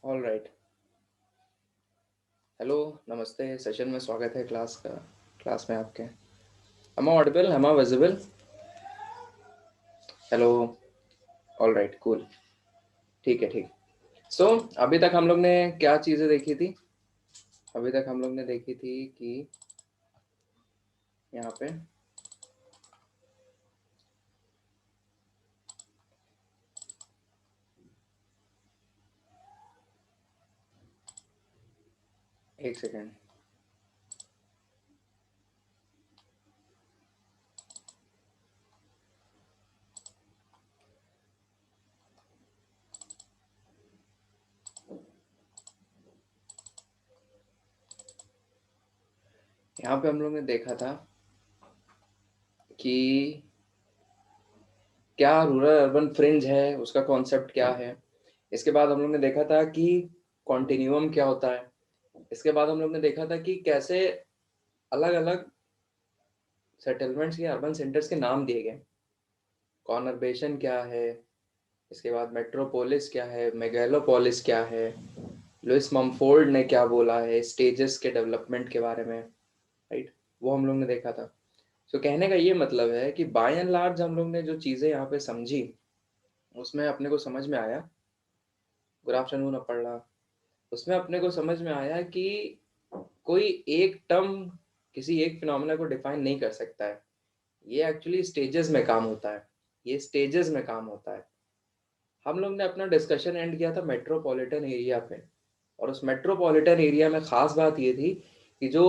All right. Hello, नमस्ते। Session में स्वागत है क्लास में आपके। Am I audible, am I visible? Hello. All right, cool. ठीक है, ठीक। सो अभी तक हम लोग ने क्या चीज़ें देखी थी? अभी तक हम लोग ने देखी थी कि यहाँ पे एक सेकेंड। यहाँ पे हम लोग ने देखा था कि क्या रूरल अर्बन फ्रिंज है, उसका कॉन्सेप्ट क्या है। इसके बाद हम लोग ने देखा था कि कॉन्टिन्यूम क्या होता है। इसके बाद हम लोग ने देखा था कि कैसे अलग अलग सेटलमेंट्स के अर्बन सेंटर्स के नाम दिए गए। कॉनरबेशन क्या है, इसके बाद मेट्रोपोलिस क्या है, मेगालोपोलिस क्या है, लुइस ममफोर्ड ने क्या बोला है स्टेजेस के डेवलपमेंट के बारे में, राइट। वो हम लोग ने देखा था। सो कहने का ये मतलब है कि बाय एंड लार्ज हम लोग ने जो चीज़ें यहाँ पे समझी उसमें अपने को समझ में आया। Good afternoon Aparna. उसमें अपने को समझ में आया कि कोई एक टर्म किसी एक फिनोमेना को डिफाइन नहीं कर सकता है। ये एक्चुअली स्टेजेस में काम होता है। ये स्टेजेस में काम होता है। हम लोग ने अपना डिस्कशन एंड किया था मेट्रोपॉलिटन एरिया पे। और उस मेट्रोपॉलिटन एरिया में ख़ास बात ये थी कि जो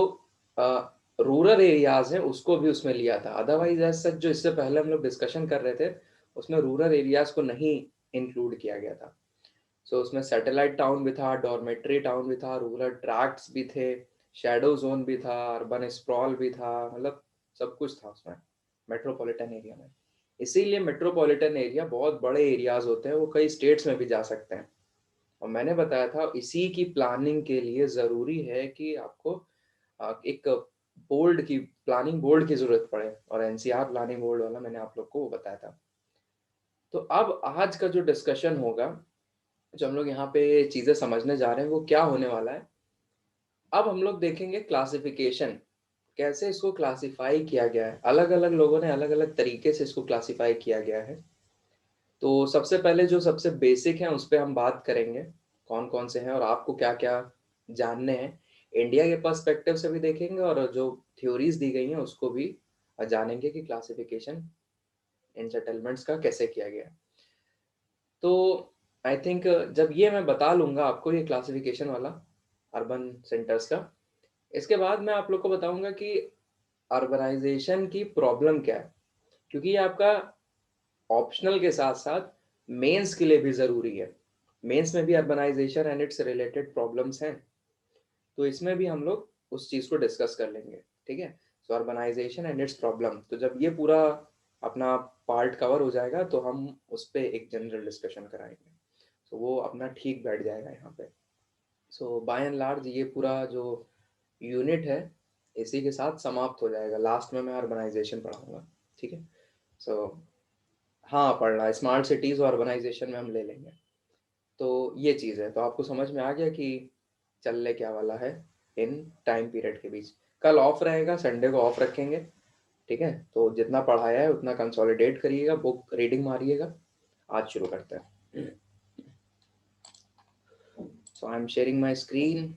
रूरल एरियाज हैं उसको भी उसमें लिया था। अदरवाइज एज सच जो इससे पहले हम लोग डिस्कशन कर रहे थे उसमें रूरल एरियाज को नहीं इंक्लूड किया गया था। सो उसमें सैटेलाइट टाउन भी था, डॉर्मेट्री टाउन भी था, रूरल ट्रैक्ट्स भी थे, शैडो जोन भी था, अर्बन स्प्रॉल भी था, मतलब सब कुछ था उसमें मेट्रोपॉलिटन एरिया में। इसीलिए मेट्रोपॉलिटन एरिया बहुत बड़े एरियाज होते हैं, वो कई स्टेट्स में भी जा सकते हैं। और मैंने बताया था इसी की प्लानिंग के लिए ज़रूरी है कि आपको एक बोर्ड की प्लानिंग बोर्ड की ज़रूरत पड़े, और एनसीआर प्लानिंग बोर्ड वाला मैंने आप लोग को वो बताया था। तो अब आज का जो डिस्कशन होगा, जो हम लोग यहाँ पे चीज़ें समझने जा रहे हैं, वो क्या होने वाला है। अब हम लोग देखेंगे क्लासिफिकेशन, कैसे इसको क्लासिफाई किया गया है। अलग अलग लोगों ने अलग अलग तरीके से इसको क्लासिफाई किया गया है। तो सबसे पहले जो सबसे बेसिक है उस पर हम बात करेंगे, कौन कौन से हैं और आपको क्या क्या जानने हैं। इंडिया के पर्सपेक्टिव से भी देखेंगे और जो थ्योरीज दी गई हैं उसको भी जानेंगे कि क्लासिफिकेशन इन सेटलमेंट्स का कैसे किया गया है। तो आई थिंक जब ये मैं बता लूँगा आपको ये क्लासिफिकेशन वाला अर्बन सेंटर्स का, इसके बाद मैं आप लोग को बताऊंगा कि अर्बनाइजेशन की प्रॉब्लम क्या है। क्योंकि ये आपका ऑप्शनल के साथ साथ मेंस के लिए भी ज़रूरी है। मेंस में भी urbanization and its related problems हैं, तो इसमें भी हम लोग उस चीज़ को डिस्कस कर लेंगे। ठीक है। सो अर्बनाइजेशन एंड इट्स प्रॉब्लम, तो जब ये पूरा अपना पार्ट कवर हो जाएगा तो हम उस पर एक जनरल डिस्कशन कराएंगे। तो वो अपना ठीक बैठ जाएगा यहाँ पे। सो बाय एंड लार्ज ये पूरा जो यूनिट है इसी के साथ समाप्त हो जाएगा। लास्ट में मैं अर्बनाइजेशन पढ़ाऊंगा। ठीक है। सो हाँ, पढ़ना स्मार्ट सिटीज़ और अर्बनाइजेशन में हम ले लेंगे। तो ये चीज़ है, तो आपको समझ में आ गया कि चलने क्या वाला है इन टाइम पीरियड के बीच। कल ऑफ रहेगा, संडे को ऑफ रखेंगे। ठीक है। तो जितना पढ़ाया है उतना कंसोलिडेट करिएगा, बुक रीडिंग मारिएगा। आज शुरू करते हैं। So I am sharing my screen.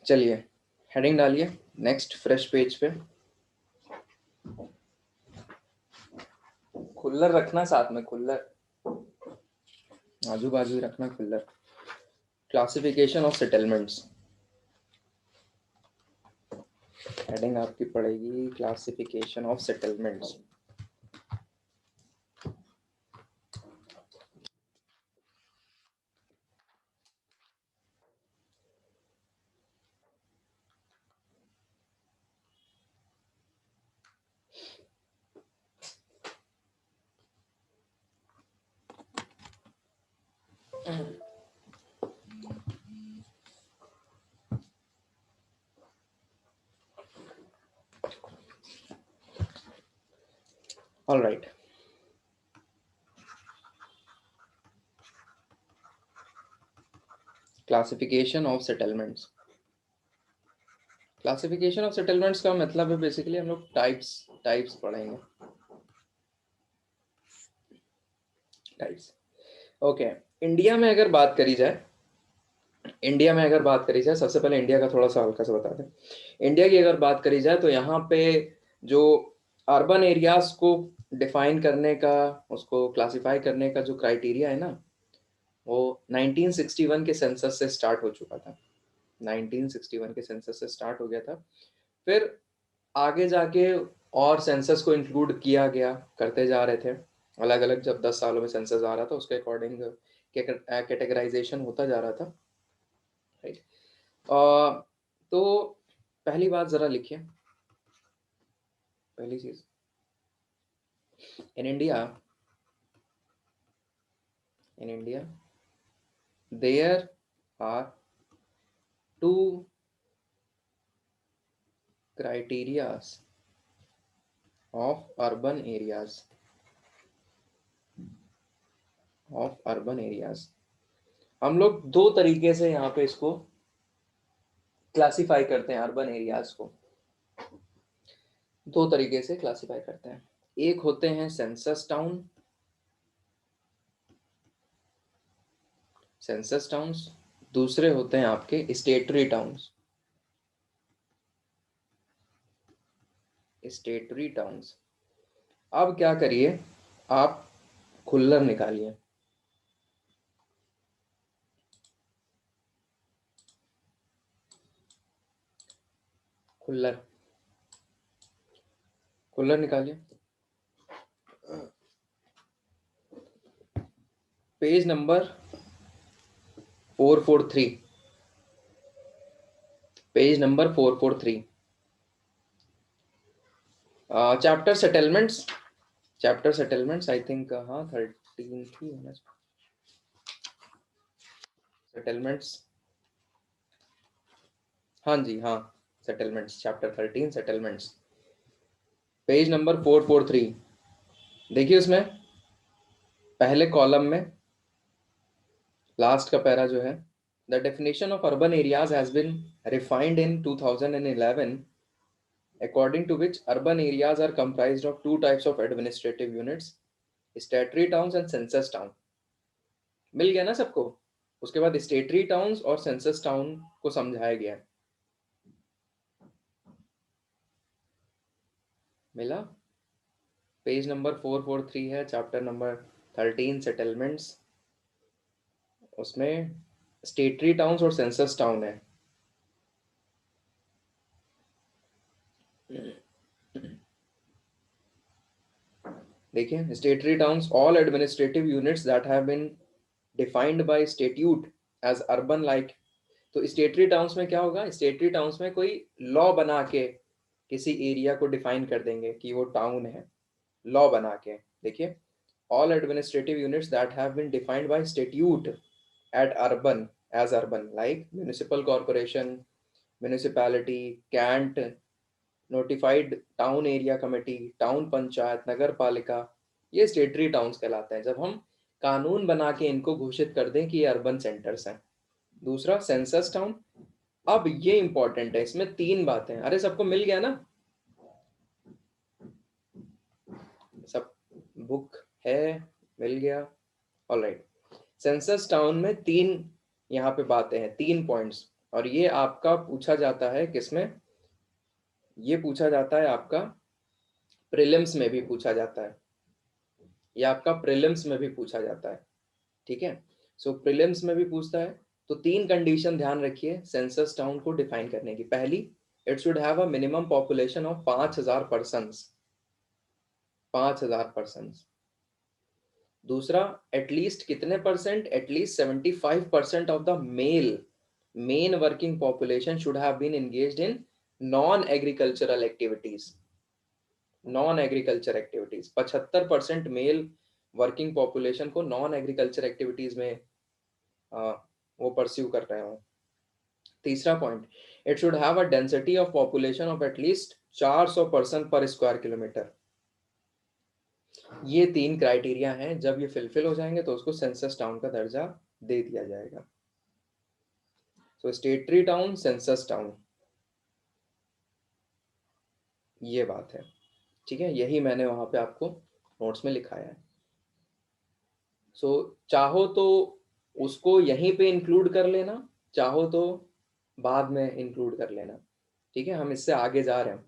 चलिए, हेडिंग डालिए नेक्स्ट फ्रेश पेज पे। खुल्लर रखना साथ में, खुल्लर आजू बाजू ही रखना Khullar. Classification of settlements, heading आपकी पड़ेगी classification of settlements. All right, classification of settlements. Classification of settlements का मतलब है बेसिकली हम लोग टाइप्स टाइप्स पढ़ेंगे। Types, okay. इंडिया में अगर बात करी जाए, सबसे पहले इंडिया का थोड़ा सा हल्का सा बता दें। इंडिया की अगर बात करी जाए तो यहाँ पे जो अर्बन एरियाज को डिफाइन करने का, उसको क्लासिफाई करने का जो क्राइटेरिया है ना, वो 1961 के सेंसस से स्टार्ट हो चुका था। 1961 के सेंसस से स्टार्ट हो गया था। फिर आगे जाके और सेंसस को इंक्लूड किया गया, करते जा रहे थे अलग अलग। जब 10 सालों में सेंसस आ रहा था उसके अकॉर्डिंग कैटेगराइजेशन होता जा रहा था, राइट। तो पहली बात जरा लिखिए, पहली चीज, in India, there are two criterias of urban areas, हम लोग दो तरीके से यहाँ पे इसको क्लासिफाई करते हैं। अर्बन एरियाज को दो तरीके से क्लासिफाई करते हैं। एक होते हैं सेंसस टाउन, दूसरे होते हैं आपके स्टेटरी टाउन्स। अब क्या करिए, आप खुल्लर निकालिए। खुल्लर निकालिए। Page number 443, page number 443, chapter settlements, I think हाँ 13 थी होना। सेटलमेंट्स, हाँ जी हाँ, settlements chapter 13 settlements, page number 443। देखिए उसमें पहले कॉलम में लास्ट का पैरा जो है, the definition of urban areas has been refined in 2011, according to which urban areas are comprised of two types of administrative units, statutory towns and census town। मिल गया ना सबको? उसके बाद स्टेटरी टाउन्स और सेंसस टाउन को समझाया गया। मिला? पेज नंबर 443 है, चैप्टर नंबर 13 सेटलमेंट्स, उसमें स्टेटरी टाउन्स और सेंसस टाउन है। देखिए, statutory towns all administrative units that have been defined by statute as urban like. तो स्टेटरी टाउन्स में क्या होगा? स्टेटरी टाउन्स में कोई लॉ बना के किसी एरिया को डिफाइन कर देंगे कि वो टाउन है, लॉ बना के। देखिए, all administrative units that have been defined by statute at urban as urban, like municipal corporation, municipality, cant, notified town area committee, town panchayat, नगर पालिका, ये स्टेटरी टाउन्स कहलाते हैं जब हम कानून बना के इनको घोषित कर दें कि ये अर्बन सेंटर्स हैं। दूसरा सेंसस टाउन। अब ये इंपॉर्टेंट है, इसमें तीन बातें। अरे सबको मिल गया ना? सब बुक है, मिल गया, ऑलराइट। सेंसस टाउन में तीन यहाँ पे बातें हैं, तीन पॉइंट्स, और ये आपका पूछा जाता है किसमें? ये पूछा जाता है आपका प्रीलिम्स में भी पूछा जाता है, ये आपका प्रीलिम्स में भी पूछा जाता है, ठीक है। सो प्रीलिम्स में भी पूछता है। तो तीन कंडीशन ध्यान रखिए सेंसस टाउन को डिफाइन करने की। पहली, it should have a minimum population of 5000 persons, 5000 persons. दूसरा, एटलीस्ट कितने percent? At least 75% of the main working population should have been engaged in non agricultural activities. 75% male working population को non agriculture activities में वो pursue कर रहे हो। तीसरा point, it should have a density of population of at least 400 person per square kilometre. ये 3 criteria हैं, जब ये फुलफिल हो जाएंगे तो उसको सेंसस टाउन का दर्जा दे दिया जाएगा। सो स्टेटरी टाउन, सेंसस टाउन, ये बात है। ठीक है, यही मैंने वहां पे आपको नोट्स में लिखाया है। सो चाहो तो उसको यहीं पे इंक्लूड कर लेना, चाहो तो बाद में इंक्लूड कर लेना। ठीक है, हम इससे आगे जा रहे हैं।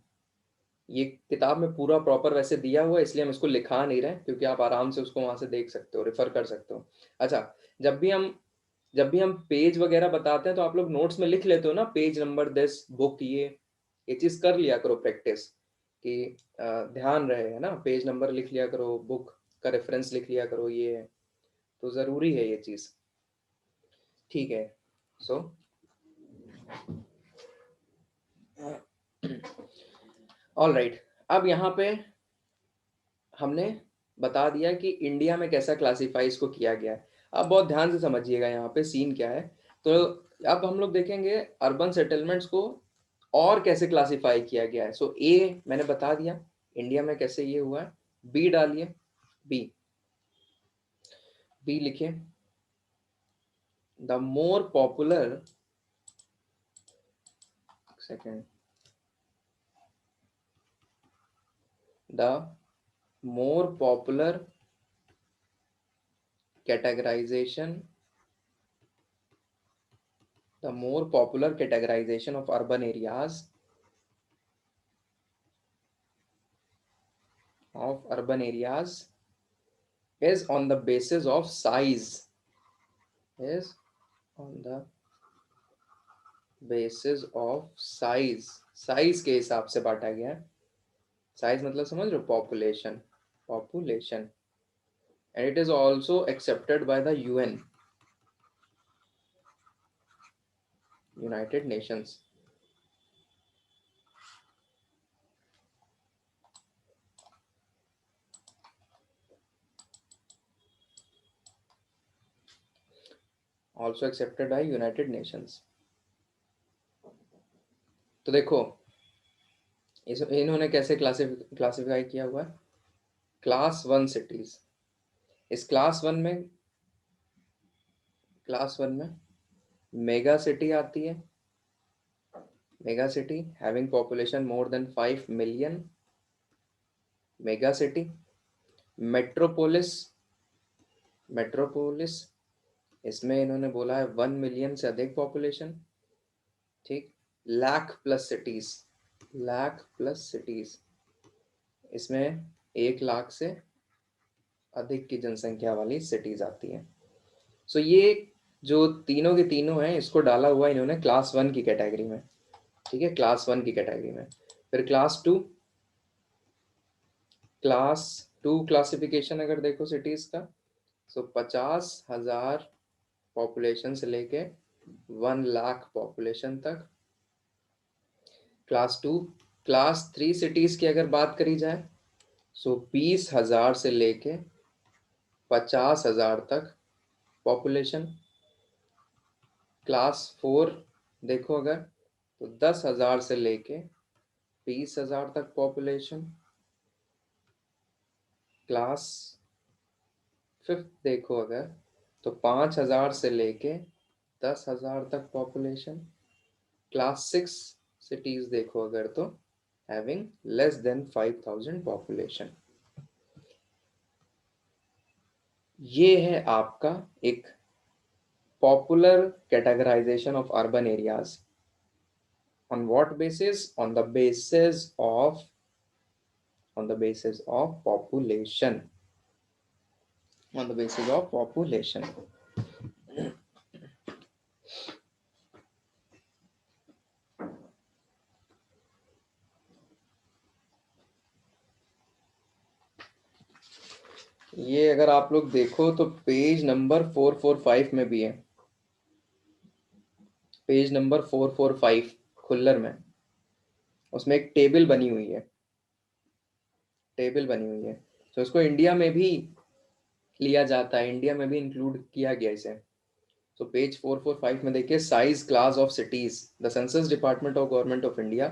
ये किताब में पूरा प्रॉपर वैसे दिया हुआ है, इसलिए हम इसको लिखा नहीं रहे, क्योंकि आप आराम से उसको वहां से देख सकते हो, रेफर कर सकते हो। अच्छा, जब भी हम पेज वगैरह बताते हैं तो आप लोग नोट्स में लिख लेते हो ना, पेज नंबर दिस बुक, ये चीज कर लिया करो प्रैक्टिस, कि ध्यान रहे, है ना, पेज नंबर लिख लिया करो, बुक का रेफरेंस लिख लिया करो, ये है तो ज़रूरी है ये चीज़। ठीक है। सो ऑल राइट, अब यहाँ पे हमने बता दिया कि इंडिया में कैसा क्लासीफाई इसको किया गया है। अब बहुत ध्यान से समझिएगा यहाँ पे सीन क्या है। तो अब हम लोग देखेंगे अर्बन सेटलमेंट्स को और कैसे क्लासीफाई किया गया है। सो ए मैंने बता दिया इंडिया में कैसे ये हुआ है। बी डालिए, बी बी लिखिए, the more popular, second, the more popular categorization, of urban areas, is on the basis of size, is on the basis of size के हिसाब से बांटा गया है। साइज मतलब समझ रहे हो, population, and it is also accepted by the UN, United Nations. Also accepted by United Nations. तो देखो इन्होंने कैसे क्लासिफाई किया हुआ है, क्लास 1 सिटीज। इस क्लास 1 में मेगा सिटी आती है, mega city having population more than 5 million, mega city. Metropolis, इसमें इन्होंने बोला है 1 मिलियन से अधिक पॉपुलेशन। ठीक, लाख प्लस सिटीज, इसमें 1 लाख से अधिक की जनसंख्या वाली सिटीज आती हैं। सो ये जो तीनों के तीनों हैं, इसको डाला हुआ इन्होंने क्लास 1 की कैटेगरी में। ठीक है, क्लास 1 की कैटेगरी में। फिर क्लास टू क्लासिफिकेशन अगर देखो सिटीज का, सो 50,000 पॉपुलेशन से लेके 1 लाख पॉपुलेशन तक क्लास 3 सिटीज की अगर बात करी जाए, सो 20,000 से लेके 50,000 तक पॉपुलेशन। क्लास 4 देखो अगर, तो 10,000 से लेके 20,000 तक पॉपुलेशन। क्लास 5 देखो अगर, तो 5,000 से लेके 10,000 तक पॉपुलेशन। क्लास 6 सिटीज देखो अगर, तो हैविंग लेस देन 5,000 पॉपुलेशन। ये है आपका एक popular categorization of urban areas. On what basis? On the basis of population, on the basis of population. ये अगर आप लोग देखो तो पेज नंबर 445 में भी है, पेज नंबर 445 खुल्लर में, उसमें एक टेबल बनी हुई है, तो उसको इंडिया में भी लिया जाता है, इंडिया में भी इंक्लूड किया गया इसे। तो पेज 445 में देखिए, size class of cities, the census department of government of India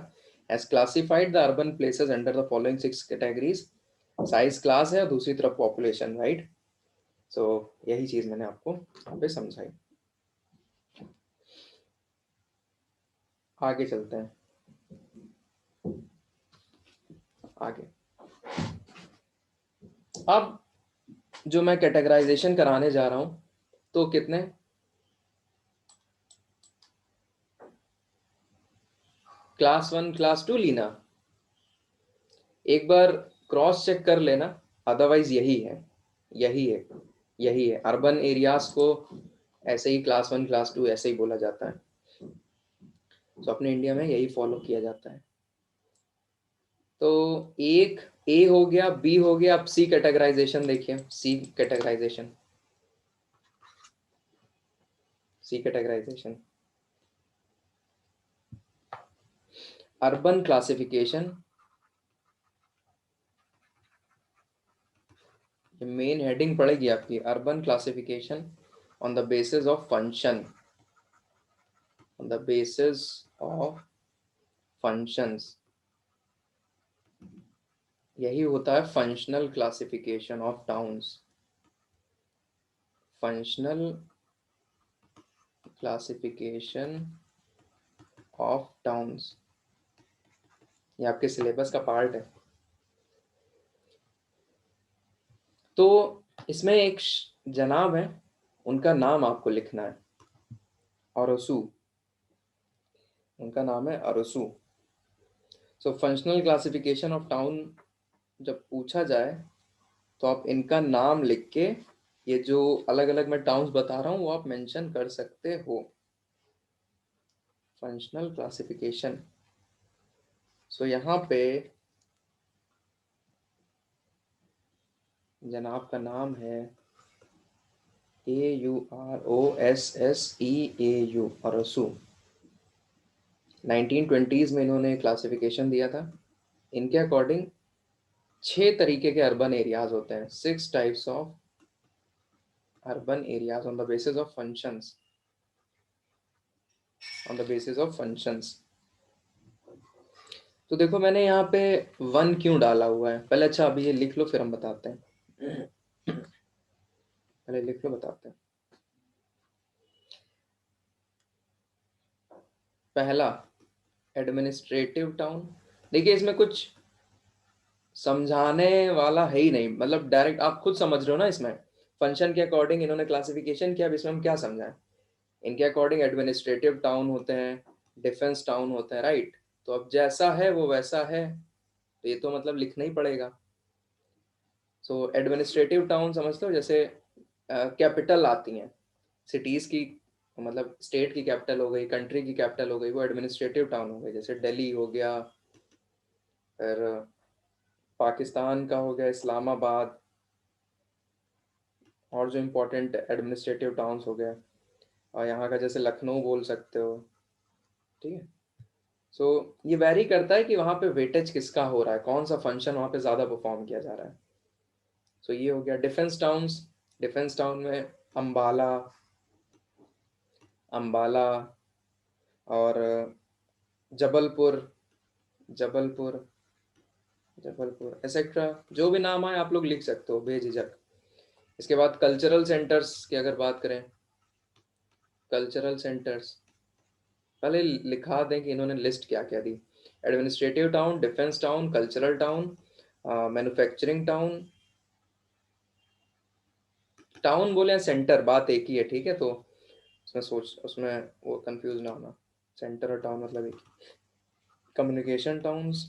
has classified the urban places under the following 6 categories: size class है और दूसरी तरफ पॉपुलेशन, राइट। सो यही चीज मैंने आपको यहाँ पे समझाई। आगे चलते हैं, आगे। अब जो मैं कैटेगराइजेशन कराने जा रहा हूं, तो कितने क्लास 1 क्लास 2 लीना, एक बार क्रॉस चेक कर लेना, अदरवाइज यही है, यही है, यही है। अर्बन एरियाज को ऐसे ही क्लास 1 क्लास 2 ऐसे ही बोला जाता है। तो अपने इंडिया में यही फॉलो किया जाता है। तो एक ए हो गया, बी हो गया, अब सी कैटेगराइजेशन देखिए, C categorization, C categorization, urban classification. Main heading पड़ेगी आपकी, urban classification on the basis of function, on the basis of functions. यही होता है functional classification of towns, functional classification of towns. ये आपके सिलेबस का part है। तो इसमें एक जनाब है, उनका नाम आपको लिखना है, अरसू, उनका नाम है Aurousseau. So functional classification of town जब पूछा जाए, तो आप इनका नाम लिख के, ये जो अलग अलग मैं टाउन्स बता रहा हूँ वो आप मेंशन कर सकते हो। Functional classification. सो यहाँ पे जनाब का नाम है AUROSSEAU, अरसू। 1920s में इन्होंने क्लासिफिकेशन दिया था। इनके अकॉर्डिंग 6 तरीके के अर्बन एरियाज होते हैं, 6 types of urban areas on the basis of functions, on the basis of functions. तो देखो मैंने यहाँ पे 1 क्यों डाला हुआ है पहले, अच्छा अभी ये लिख लो फिर हम बताते हैं। पहले लिख लो, बताते हैं। पहला, एडमिनिस्ट्रेटिव टाउन। देखिए इसमें कुछ समझाने वाला है ही नहीं, मतलब डायरेक्ट आप खुद समझ रहे हो ना। इसमें फंक्शन के अकॉर्डिंग इन्होंने क्लासिफिकेशन किया, अब इसमें हम क्या समझाएं। इनके अकॉर्डिंग एडमिनिस्ट्रेटिव टाउन होते हैं, डिफेंस टाउन होते हैं, राइट। तो अब जैसा है वो वैसा है, तो ये तो मतलब लिखना ही पड़ेगा। सो एडमिनिस्ट्रेटिव टाउन समझते हो, जैसे कैपिटल आती हैं सिटीज की, मतलब स्टेट की कैपिटल हो गई, कंट्री की कैपिटल हो गई, वो एडमिनिस्ट्रेटिव टाउन हो गई। जैसे दिल्ली हो गया, फिर पाकिस्तान का हो गया इस्लामाबाद, और जो इम्पोर्टेंट एडमिनिस्ट्रेटिव टाउन्स हो गए, और यहाँ का जैसे लखनऊ बोल सकते हो, ठीक है। सो ये वैरी करता है कि वहाँ पे वेटेज किसका हो रहा है, कौन सा फंक्शन वहाँ पे ज़्यादा परफॉर्म किया जा रहा है। सो ये हो गया डिफेंस टाउन्स। डिफेंस टाउन में अम्बाला, अम्बाला और जबलपुर, जबलपुर, जबलपुर एक्सेट्रा, जो भी नाम आए आप लोग लिख सकते हो बेझिझक। इसके बाद कल्चरल सेंटर्स की अगर बात करें, कल्चरल सेंटर्स पहले लिखा दें कि इन्होंने लिस्ट क्या क्या दी। Administrative town, defence town, cultural town, manufacturing town. Town बोले या सेंटर, बात एक ही है, ठीक है। तो उसमें सोच, उसमें वो कंफ्यूज ना होना, सेंटर और टाउन मतलब एक ही। कम्युनिकेशन टाउन्स,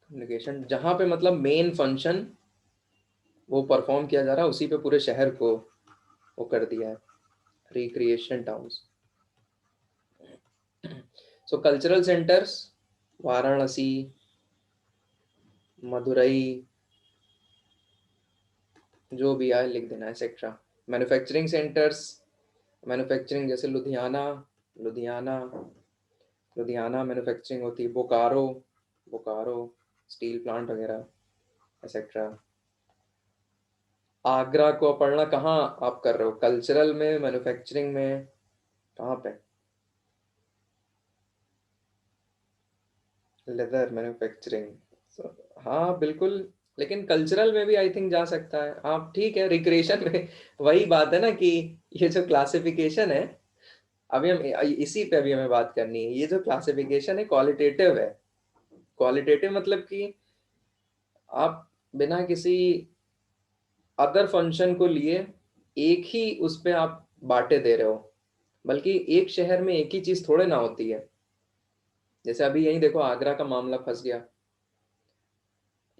कम्युनिकेशन जहाँ पे मतलब मेन फंक्शन वो परफॉर्म किया जा रहा है, उसी पे पूरे शहर को वो कर दिया है। Recreation towns. सो कल्चरल सेंटर्स, वाराणसी, मदुरई, जो भी आए लिख देना एक्सेट्रा। मैन्युफैक्चरिंग सेंटर्स, मैन्युफैक्चरिंग जैसे लुधियाना, लुधियाना, लुधियाना मैन्युफैक्चरिंग होती है। बोकारो, बोकारो स्टील प्लांट वगैरह एक्सेट्रा। आगरा को पढ़ना कहाँ आप कर रहे हो, कल्चरल में, मैन्युफैक्चरिंग में, कहाँ पे। लेदर मैन्युफैक्चरिंग, हाँ बिल्कुल, लेकिन कल्चरल में भी आई थिंक जा सकता है। आप ठीक है, रिक्रिएशन में वही बात है ना कि ये जो क्लासिफिकेशन है, अभी हम इसी पे अभी हमें बात करनी है। ये जो क्लासिफिकेशन है क्वालिटेटिव है। क्वालिटेटिव मतलब कि आप बिना किसी अदर फंक्शन को लिए एक ही उस पे आप बांटे दे रहे हो, बल्कि एक शहर में एक ही चीज थोड़े ना होती है। जैसे अभी यही देखो, आगरा का मामला फंस गया।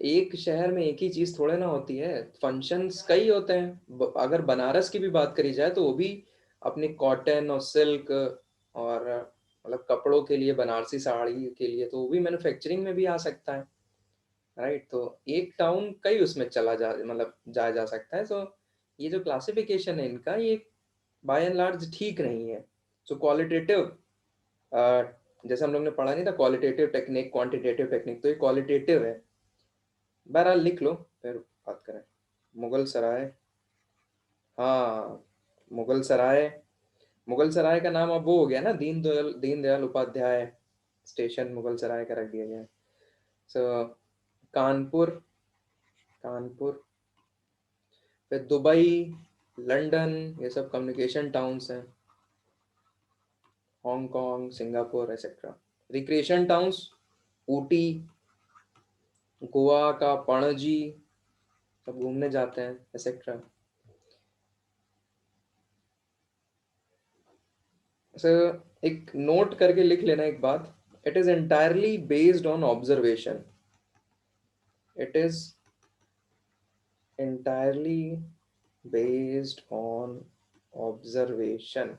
एक शहर में एक ही चीज थोड़े ना होती है, फंक्शंस कई होते हैं। अगर बनारस की भी बात करी जाए तो वो भी अपनी कॉटन और सिल्क और मतलब कपड़ों के लिए, बनारसी साड़ी के लिए तो वो भी मैन्युफैक्चरिंग में भी आ सकता है। राइट, तो एक टाउन कई उसमें चला जा मतलब जाया जा सकता है। तो ये जो क्लासिफिकेशन है इनका, ये बाय एंड लार्ज ठीक नहीं है। सो क्वालिटेटिव, जैसे हम लोग ने पढ़ा नहीं था क्वालिटेटिव टेक्निक क्वांटिटेटिव टेक्निक, तो ये क्वालिटेटिव है। बहरहाल लिख लो, फिर बात करें। मुगल सराय, हाँ, मुगल सराय। मुगल सराय का नाम अब वो हो गया ना, दीनदयाल उपाध्याय स्टेशन मुगल सराय का रख दिया गया है। सो कानपुर, कानपुर, फिर दुबई, लंदन, ये सब कम्युनिकेशन टाउन्स हैं। Hong Kong, Singapore etcetera. Recreation towns, Ooty, Goa का पणजी, सब घूमने जाते हैं एक्सेट्रा। सो एक नोट करके लिख लेना एक बात, it is entirely based on observation. It is entirely based on observation,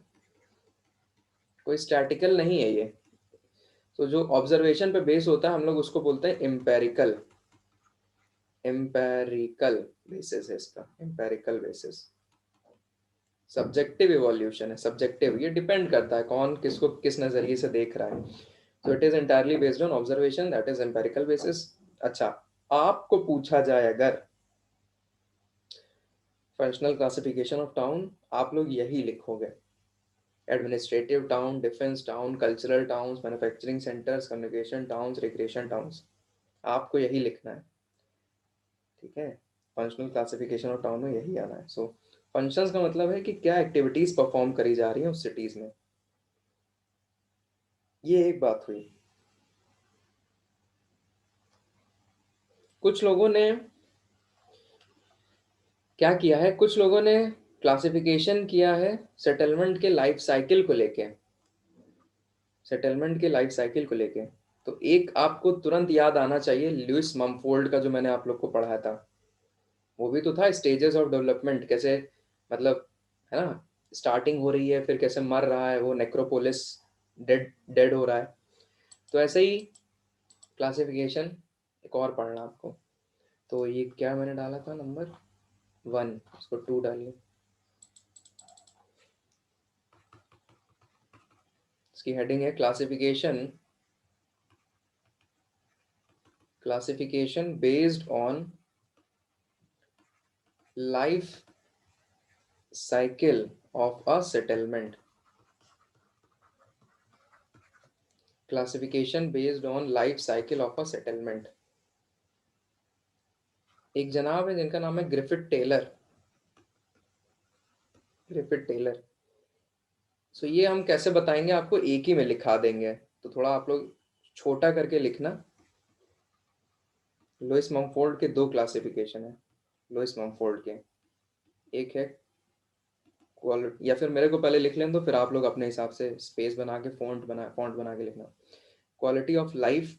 कोई स्टैटिकल नहीं है ये। तो जो ऑब्जर्वेशन पे बेस होता है हम लोग उसको बोलते हैं एम्पेरिकल। एम्पेरिकल बेसिस है इसका, एम्पेरिकल बेसिस। सब्जेक्टिव इवोल्यूशन है, सब्जेक्टिव, ये डिपेंड करता है कौन किसको किस नजरिए से देख रहा है। तो it is entirely based on observation, that is empirical basis. अच्छा, आपको पूछा जाए अगर फंक्शनल क्लासिफिकेशन ऑफ टाउन, आप लोग यही लिखोगे, administrative town, defence town, cultural towns, manufacturing centres, communication towns, recreation towns. आपको यही लिखना है, ठीक है। फंक्शनल क्लासिफिकेशन ऑफ टाउन में यही आना है। सो फंक्शंस का मतलब है कि क्या एक्टिविटीज परफॉर्म करी जा रही हैं उस सिटीज में। ये एक बात हुई। कुछ लोगों ने क्या किया है, कुछ लोगों ने क्लासिफिकेशन किया है सेटलमेंट के लाइफ साइकिल को लेके। सेटलमेंट के लाइफ साइकिल को लेके तो एक आपको तुरंत याद आना चाहिए, लुइस ममफोर्ड का, जो मैंने आप लोग को पढ़ाया था। वो भी तो था स्टेजेस ऑफ डेवलपमेंट, कैसे मतलब, है ना, स्टार्टिंग हो रही है फिर कैसे मर रहा है वो, नेक्रोपोलिस, डेड डेड हो रहा है। तो ऐसे ही क्लासिफिकेशन एक और पढ़ना आपको। तो ये क्या मैंने डाला था, नंबर 1, उसको 2 डालिए। इसकी हेडिंग है classification, classification based on life cycle of a settlement. Classification based on life cycle of a settlement. एक जनाब है जिनका नाम है ग्रिफिथ टेलर, ग्रिफिथ टेलर। सो ये हम कैसे बताएंगे आपको, एक ही में लिखा देंगे, तो थोड़ा आप लोग छोटा करके लिखना। लुइस ममफोर्ड के 2 क्लासिफिकेशन है, लुइस ममफोर्ड के। एक है क्वालिटी, या फिर मेरे को पहले लिख लें तो फिर आप लोग अपने हिसाब से स्पेस बना के फॉन्ट बना के लिखना। Quality of life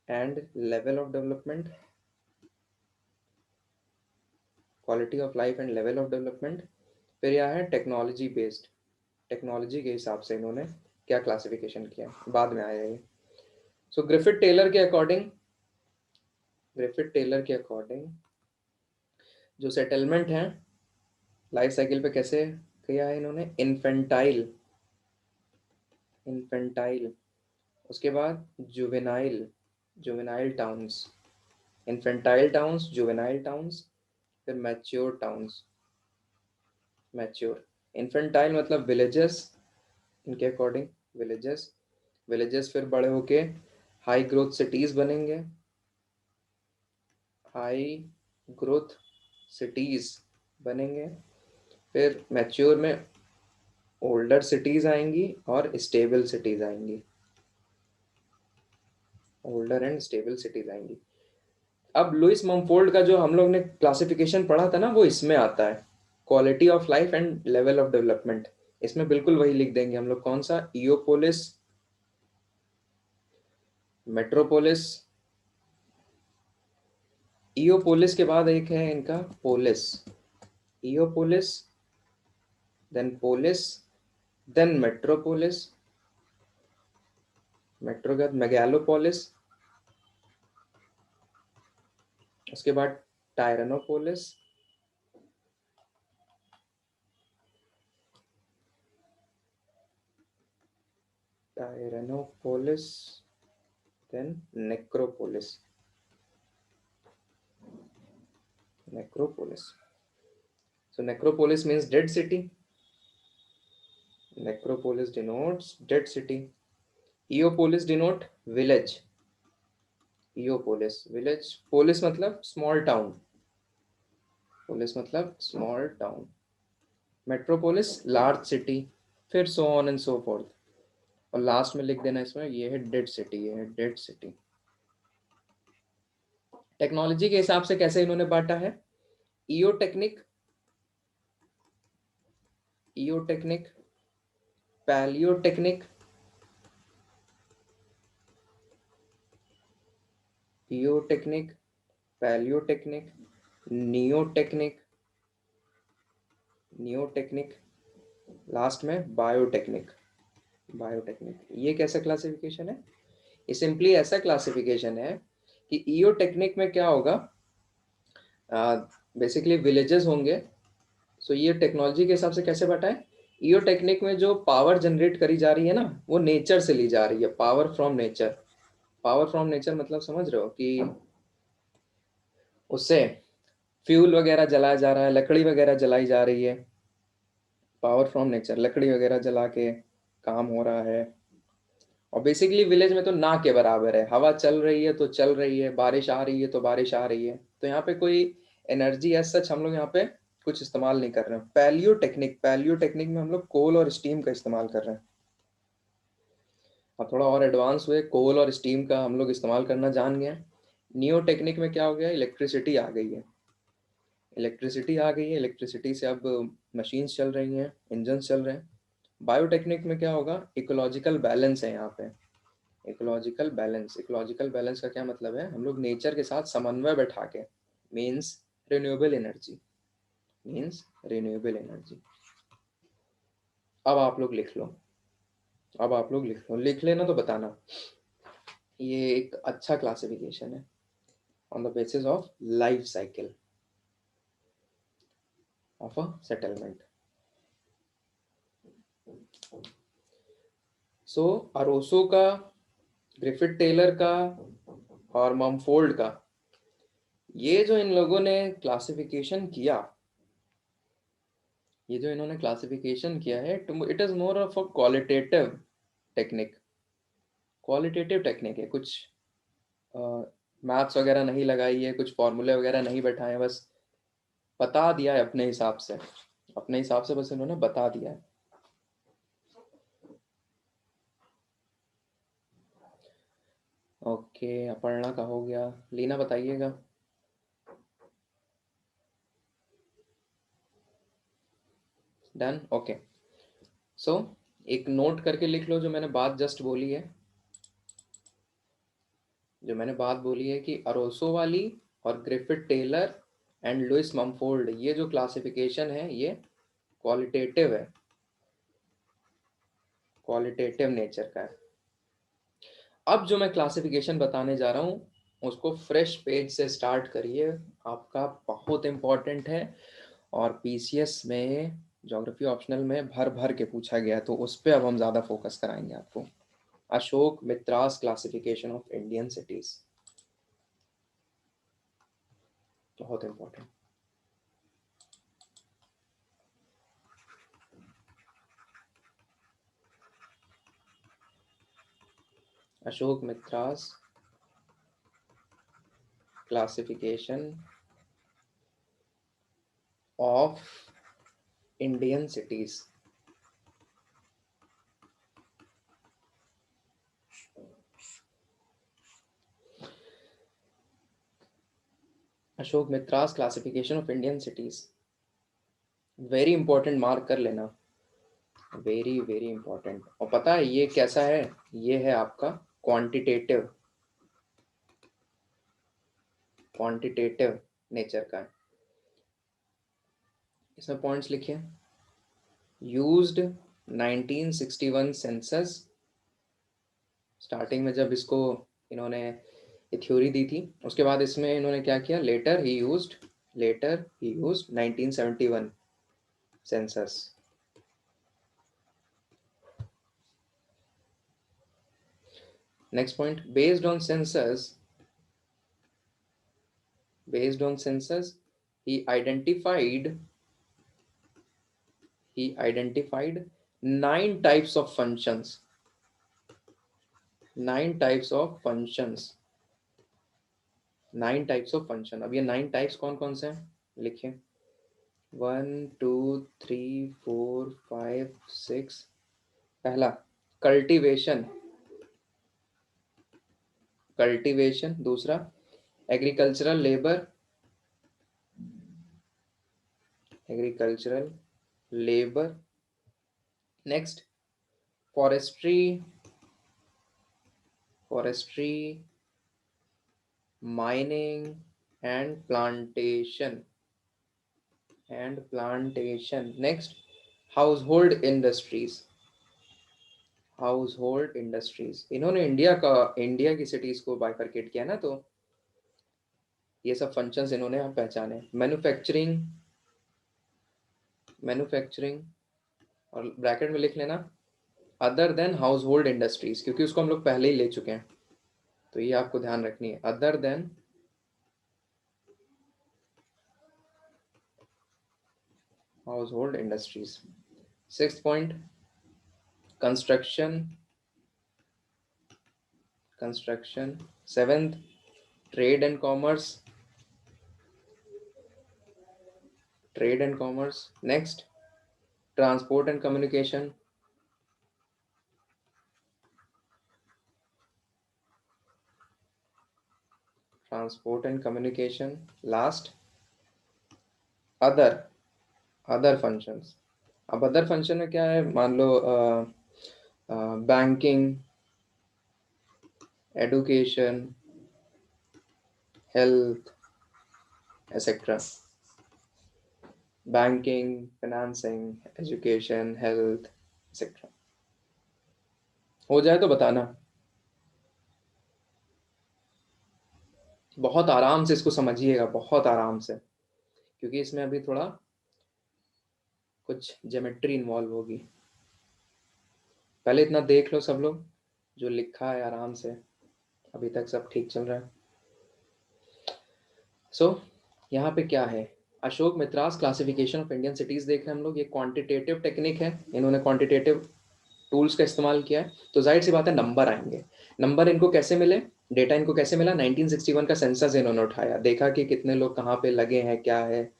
and level of development, quality of life and level of development. फिर यह है टेक्नोलॉजी बेस्ड, टेक्नोलॉजी के हिसाब से इन्होंने क्या क्लासिफिकेशन किया, बाद में आया ये। सो ग्रिफिथ टेलर के अकॉर्डिंग, ग्रिफिथ टेलर के अकॉर्डिंग जो सेटलमेंट है लाइफ साइकिल पे कैसे किया है इन्होंने, इन्फेंटाइल, इन्फेंटाइल, उसके बाद juvenile, juvenile towns, infantile towns, juvenile towns, फिर मैच्योर टाउन्स, मैच्योर। इन्फेंटाइल मतलब विलेजेस, इनके अकॉर्डिंग विलेजेस, विलेजेस फिर बड़े होके हाई ग्रोथ सिटीज बनेंगे, हाई ग्रोथ सिटीज बनेंगे। फिर मैच्योर में ओल्डर सिटीज आएंगी और स्टेबल सिटीज आएंगी, ओल्डर एंड स्टेबल सिटीज आएंगी। अब लुइस ममफोर्ड का जो हम लोग ने क्लासिफिकेशन पढ़ा था ना, वो इसमें आता है, quality of life and level of development. इसमें बिल्कुल वही लिख देंगे हम लोग, कौन सा, इयोपोलिस, मेट्रोपोलिस। इयोपोलिस के बाद एक है इनका polis, eopolis, then polis, then metropolis, metro के बाद मेगालोपोलिस, उसके बाद tyrannopolis, tyrannopolis, then necropolis, necropolis. So necropolis means dead city. Necropolis denotes dead city. Eopolis denote village. Eopolis village. Polis मतलब small town. Polis मतलब small town. Metropolis large city. फिर so on and so forth. और last में लिख देना इसमें, ये है डेड सिटी, ये है डेड सिटी। टेक्नोलॉजी के हिसाब से कैसे इन्होंने बांटा है, eotechnic, eotechnic, paleotechnic, eotechnic, paleotechnic, neotechnic, neotechnic, last में बायोटेक्निक, बायोटेक्निक। ये कैसा क्लासिफिकेशन है, ये सिंपली ऐसा क्लासिफिकेशन है कि ईओ टेक्निक में क्या होगा, बेसिकली विलेजेस होंगे। सो ये टेक्नोलॉजी के हिसाब से कैसे बटा है, ईओ टेक्निक में जो पावर जनरेट करी जा रही है ना, वो नेचर से ली जा रही है, power from nature. Power from nature मतलब समझ रहे हो कि उससे फ्यूल वगैरह जलाया जा रहा है, लकड़ी वगैरह जलाई जा रही है, पावर फ्रॉम नेचर, लकड़ी वगैरह जला के काम हो रहा है। और बेसिकली विलेज में तो ना के बराबर है, हवा चल रही है तो चल रही है, बारिश आ रही है तो बारिश आ रही है, तो यहाँ पे कोई एनर्जी एज सच हम लोग यहाँ पे कुछ इस्तेमाल नहीं कर रहे हैं। पैलियो टेक्निक, पैलियो टेक्निक में हम लोग कोल और स्टीम का इस्तेमाल कर रहे हैं। अब थोड़ा और एडवांस हुए, कोल और स्टीम का हम लोग इस्तेमाल करना जान गए। नियो टेक्निक में क्या हो गया, इलेक्ट्रिसिटी आ गई है, इलेक्ट्रिसिटी आ गई है, इलेक्ट्रिसिटी से अब मशीन्स चल रही हैं, इंजन चल रहे हैं। बायोटेक्निक में क्या होगा, इकोलॉजिकल बैलेंस है यहाँ पे, इकोलॉजिकल बैलेंस। इकोलॉजिकल बैलेंस का क्या मतलब है, हम लोग नेचर के साथ समन्वय बैठा के, means renewable energy, means renewable energy. अब आप लोग लिख लो, अब आप लोग लिख लो, लिख लेना तो बताना। ये एक अच्छा क्लासिफिकेशन है on the basis of life cycle of a settlement. So Aurousseau का, ग्रिफिथ टेलर का और ममफोर्ड का, ये जो इन लोगों ने क्लासिफिकेशन किया, ये जो इन्होंने क्लासिफिकेशन किया है, it is more of a qualitative technique, qualitative technique है। कुछ मैथ्स वगैरह नहीं लगाई है, कुछ फॉर्मूले वगैरह नहीं बैठाए हैं, बस बता दिया है अपने हिसाब से, अपने हिसाब से बस इन्होंने बता दिया है। ओके, अपर्णा का हो गया, लीना बताइएगा। Done, okay. सो एक नोट करके लिख लो जो मैंने बात जस्ट बोली है, जो मैंने बात बोली है कि अरोसो वाली और Griffith Taylor and Lewis Mumford, ये जो क्लासिफिकेशन है ये क्वालिटेटिव है, क्वालिटेटिव नेचर का है। अब जो मैं क्लासिफिकेशन बताने जा रहा हूँ उसको फ्रेश पेज से स्टार्ट करिए, आपका बहुत इंपॉर्टेंट है। और पीसीएस में ज्योग्राफी ऑप्शनल में भर भर के पूछा गया, तो उस पर अब हम ज़्यादा फोकस कराएंगे आपको। Ashok Mitra's classification of Indian cities, बहुत important. Ashok Mitra's classification of Indian cities. Ashok Mitra's classification of Indian cities, very important, mark कर लेना, वेरी वेरी इंपॉर्टेंट। और पता है ये कैसा है? ये है आपका क्वांटिटेटिव, क्वांटिटेटिव नेचर का है। इसमें पॉइंट्स लिखिए। यूज्ड 1961 सेंसस, स्टार्टिंग में जब इसको इन्होंने ये थ्योरी दी थी, उसके बाद इसमें इन्होंने क्या किया, लेटर ही used 1971 census. Next point, based on census he identified 9 types of functions, 9 types of function। अब ये 9 टाइप्स कौन कौन से हैं लिखिए। 1 2 3 4 5 6। पहला कल्टीवेशन, दूसरा agricultural labour, next forestry, mining and plantation, next household industries. इन्होंने इंडिया की सिटीज को बाइफरकेट किया ना, तो ये सब फंक्शंस इन्होंने यहाँ पहचाने। मैन्युफैक्चरिंग और ब्रैकेट में लिख लेना other than household industries, क्योंकि उसको हम लोग पहले ही ले चुके हैं, तो ये आपको ध्यान रखनी है, other than household industries. 6th point construction. 7th trade and commerce, next transport and communication, last other functions. अब अदर फंक्शन में क्या है, मान लो banking, education, health etcetera. Banking, financing, education, health etcetera. हो जाए तो बताना। बहुत आराम से इसको समझिएगा, बहुत आराम से, क्योंकि इसमें अभी थोड़ा कुछ ज्योमेट्री इन्वॉल्व होगी। पहले इतना देख लो सब लोग, जो लिखा है आराम से, अभी तक सब ठीक चल रहा है। यहाँ पे क्या है, Ashok Mitra's classification of Indian cities देख रहे हैं हम लोग। ये क्वांटिटेटिव टेक्निक है, इन्होंने क्वांटिटेटिव टूल्स का इस्तेमाल किया है, तो जाहिर सी बात है नंबर आएंगे। नंबर इनको कैसे मिले, डेटा इनको कैसे मिला, 1961 का सेंसस इन्होंने उठाया, देखा कि कितने लोग कहाँ पे लगे हैं, क्या है।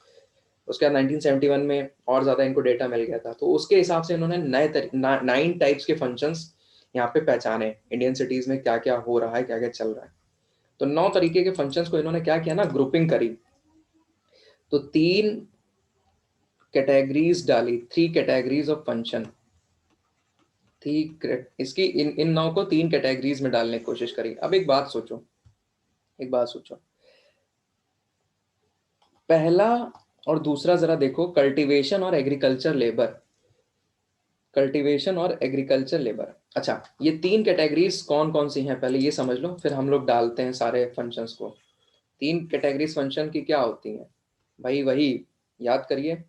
उसके बाद 1971 में और ज़्यादा इनको डेटा मिल गया था, तो उसके हिसाब से इन्होंने 9 टाइप्स के फंक्शंस यहाँ पे पहचाने, इंडियन सिटीज़ में क्या क्या हो रहा है, क्या क्या चल रहा है। तो 9 तरीके के फंक्शंस को इन्होंने क्या किया ना, ग्रुपिंग करी, तो 3 कैटेगरीज डाली, 3 कैटेगरीज ऑफ फंक्शन। ठीक, इसकी इन 9 को 3 कैटेगरीज में डालने की कोशिश करी। अब एक बात सोचो, पहला और दूसरा जरा देखो, कल्टीवेशन और एग्रीकल्चर लेबर। अच्छा, ये 3 कैटेगरीज कौन कौन सी हैं, पहले ये समझ लो, फिर हम लोग डालते हैं सारे फंक्शंस को। 3 कैटेगरीज फंक्शन की क्या होती हैं भाई, वही याद करिए।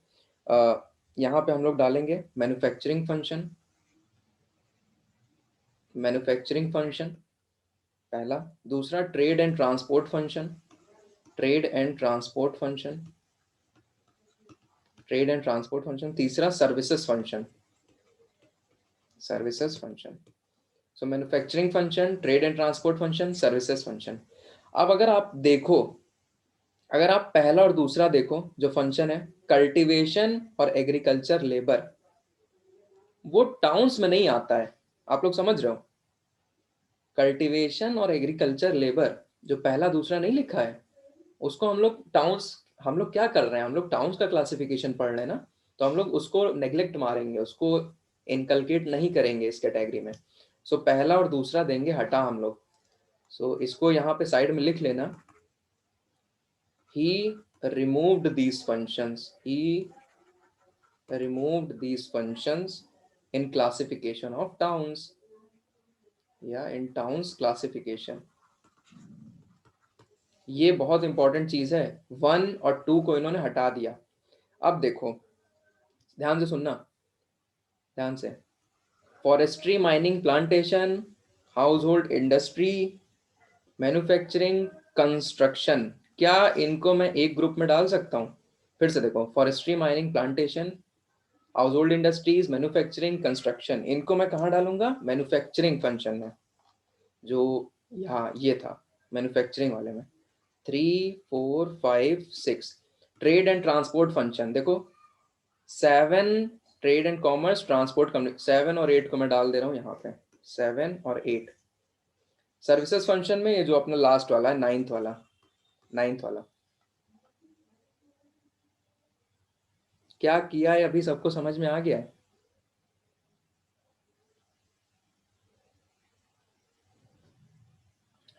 यहाँ पे हम लोग डालेंगे मैन्युफैक्चरिंग फंक्शन पहला, दूसरा ट्रेड एंड ट्रांसपोर्ट फंक्शन, तीसरा services function. So manufacturing function, trade and transport function, services function. अब अगर आप देखो, अगर आप पहला और दूसरा देखो जो फंक्शन है, कल्टीवेशन और एग्रीकल्चर लेबर, वो टाउन्स में नहीं आता है। आप लोग समझ रहे हो? कल्टीवेशन और एग्रीकल्चर लेबर जो पहला दूसरा नहीं लिखा है, उसको हम लोग टाउन्स, हम लोग क्या कर रहे हैं, हम लोग टाउन्स का क्लासिफिकेशन पढ़ रहे हैं ना, तो हम लोग उसको नेग्लेक्ट मारेंगे, उसको इनकलकेट नहीं करेंगे इस कैटेगरी में। सो पहला और दूसरा देंगे हटा हम लोग। सो इसको यहाँ पे साइड में लिख लेना, he removed these functions, he removed these functions in classification of towns, या in towns classification। ये बहुत इंपॉर्टेंट चीज है, 1 और 2 को इन्होंने हटा दिया। अब देखो, ध्यान से सुनना, ध्यान से। Forestry, mining, plantation, house hold industry, manufacturing, construction, क्या इनको मैं एक ग्रुप में डाल सकता हूँ? फिर से देखो, forestry, mining, plantation, house hold industries, manufacturing, construction, इनको मैं कहाँ डालूंगा? मैन्युफैक्चरिंग फंक्शन में, जो यहाँ ये था मैन्युफैक्चरिंग वाले में। 3, 4, 5, 6 ट्रेड एंड ट्रांसपोर्ट फंक्शन, देखो 7 ट्रेड एंड कॉमर्स, ट्रांसपोर्ट, 7 और 8 को मैं डाल दे रहा हूँ यहाँ पे, 7 और 8। सर्विसेज फंक्शन में ये जो अपना लास्ट वाला है, 9th वाला, 9th वाला। क्या किया है अभी सबको समझ में आ गया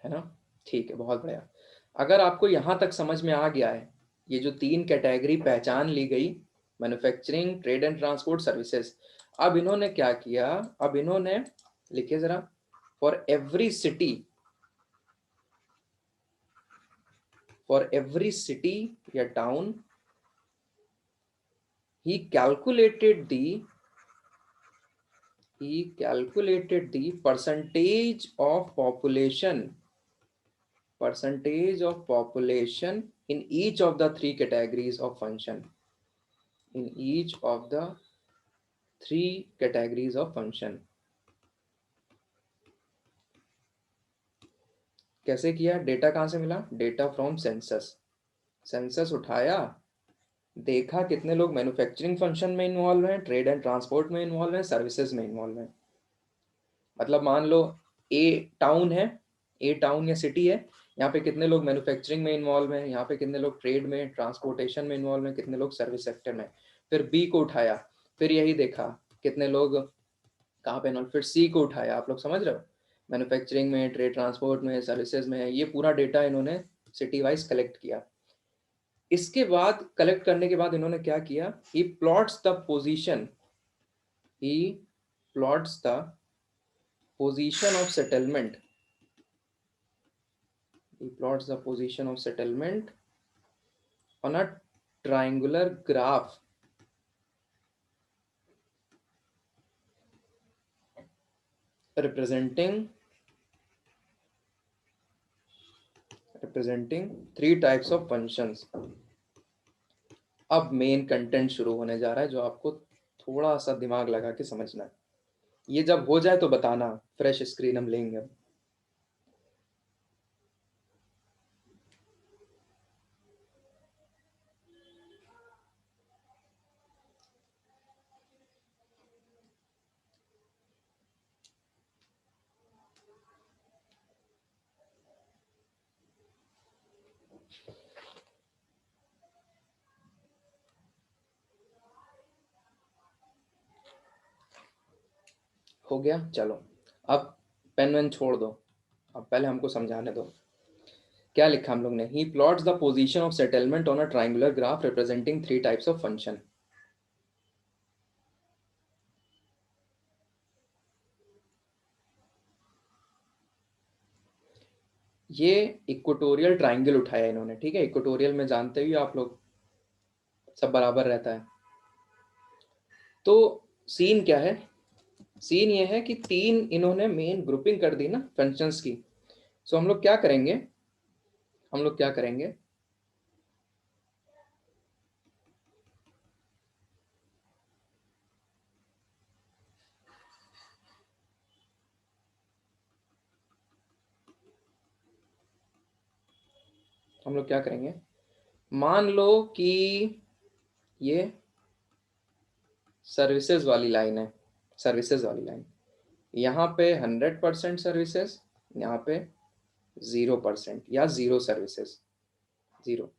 है ना? ठीक है, बहुत बढ़िया। अगर आपको यहाँ तक समझ में आ गया है, ये जो 3 कैटेगरी पहचान ली गई, manufacturing, trade and transport, services, अब इन्होंने क्या किया, अब इन्होंने लिखे जरा, for every city, for every city या town, he calculated the, he calculated the percentage of population in each of the 3 categories of function, in each of the 3 categories of function। कैसे किया? डेटा कहाँ से मिला? Data from census. Census उठाया, देखा कितने लोग मैन्युफैक्चरिंग फंक्शन में इन्वॉल्व हैं, ट्रेड एंड ट्रांसपोर्ट में इन्वॉल्व हैं, सर्विसेज में इन्वॉल्व हैं। मतलब मान लो ए टाउन है, ए टाउन या सिटी है, यहाँ पे कितने लोग मैन्युफैक्चरिंग में इन्वॉल्व हैं, यहाँ पे कितने लोग ट्रेड में, ट्रांसपोर्टेशन में इन्वॉल्व हैं, कितने लोग सर्विस सेक्टर में। फिर बी को उठाया, फिर यही देखा कितने लोग कहाँ पे इन्वॉल्व, फिर सी को उठाया। आप लोग समझ रहे हो? मैन्युफैक्चरिंग में, ट्रेड ट्रांसपोर्ट में, सर्विसेज में, ये पूरा डेटा इन्होंने सिटी वाइज कलेक्ट किया। इसके बाद कलेक्ट करने के बाद इन्होंने क्या किया, he plots the position, he plots the position of settlement, he plots the position of settlement on a triangular graph representing 3 types of functions। अब मेन कंटेंट शुरू होने जा रहा है, जो आपको थोड़ा सा दिमाग लगा के समझना है। ये जब हो जाए तो बताना, फ्रेश स्क्रीन हम लेंगे अब। हो गया? चलो, अब पेन वेन छोड़ दो, अब पहले हमको समझाने दो। क्या लिखा हम लोग ने? He plots the position of settlement on a triangular graph representing 3 types of function. ये इक्वेटोरियल ट्राइंगल उठाया इन्होंने, ठीक है? इक्वेटोरियल में जानते ही आप लोग सब बराबर रहता है। तो सीन क्या है? सीन ये है कि 3 इन्होंने मेन ग्रुपिंग कर दी ना फंक्शंस की। सो हम लोग क्या करेंगे, हम लोग क्या करेंगे, हम लोग क्या करेंगे, मान लो कि ये सर्विसेज वाली लाइन है, सर्विसेज वाली लाइन, यहाँ पे 100% सर्विसेज, यहाँ पे 0% या जीरो सर्विसेज, जीरो।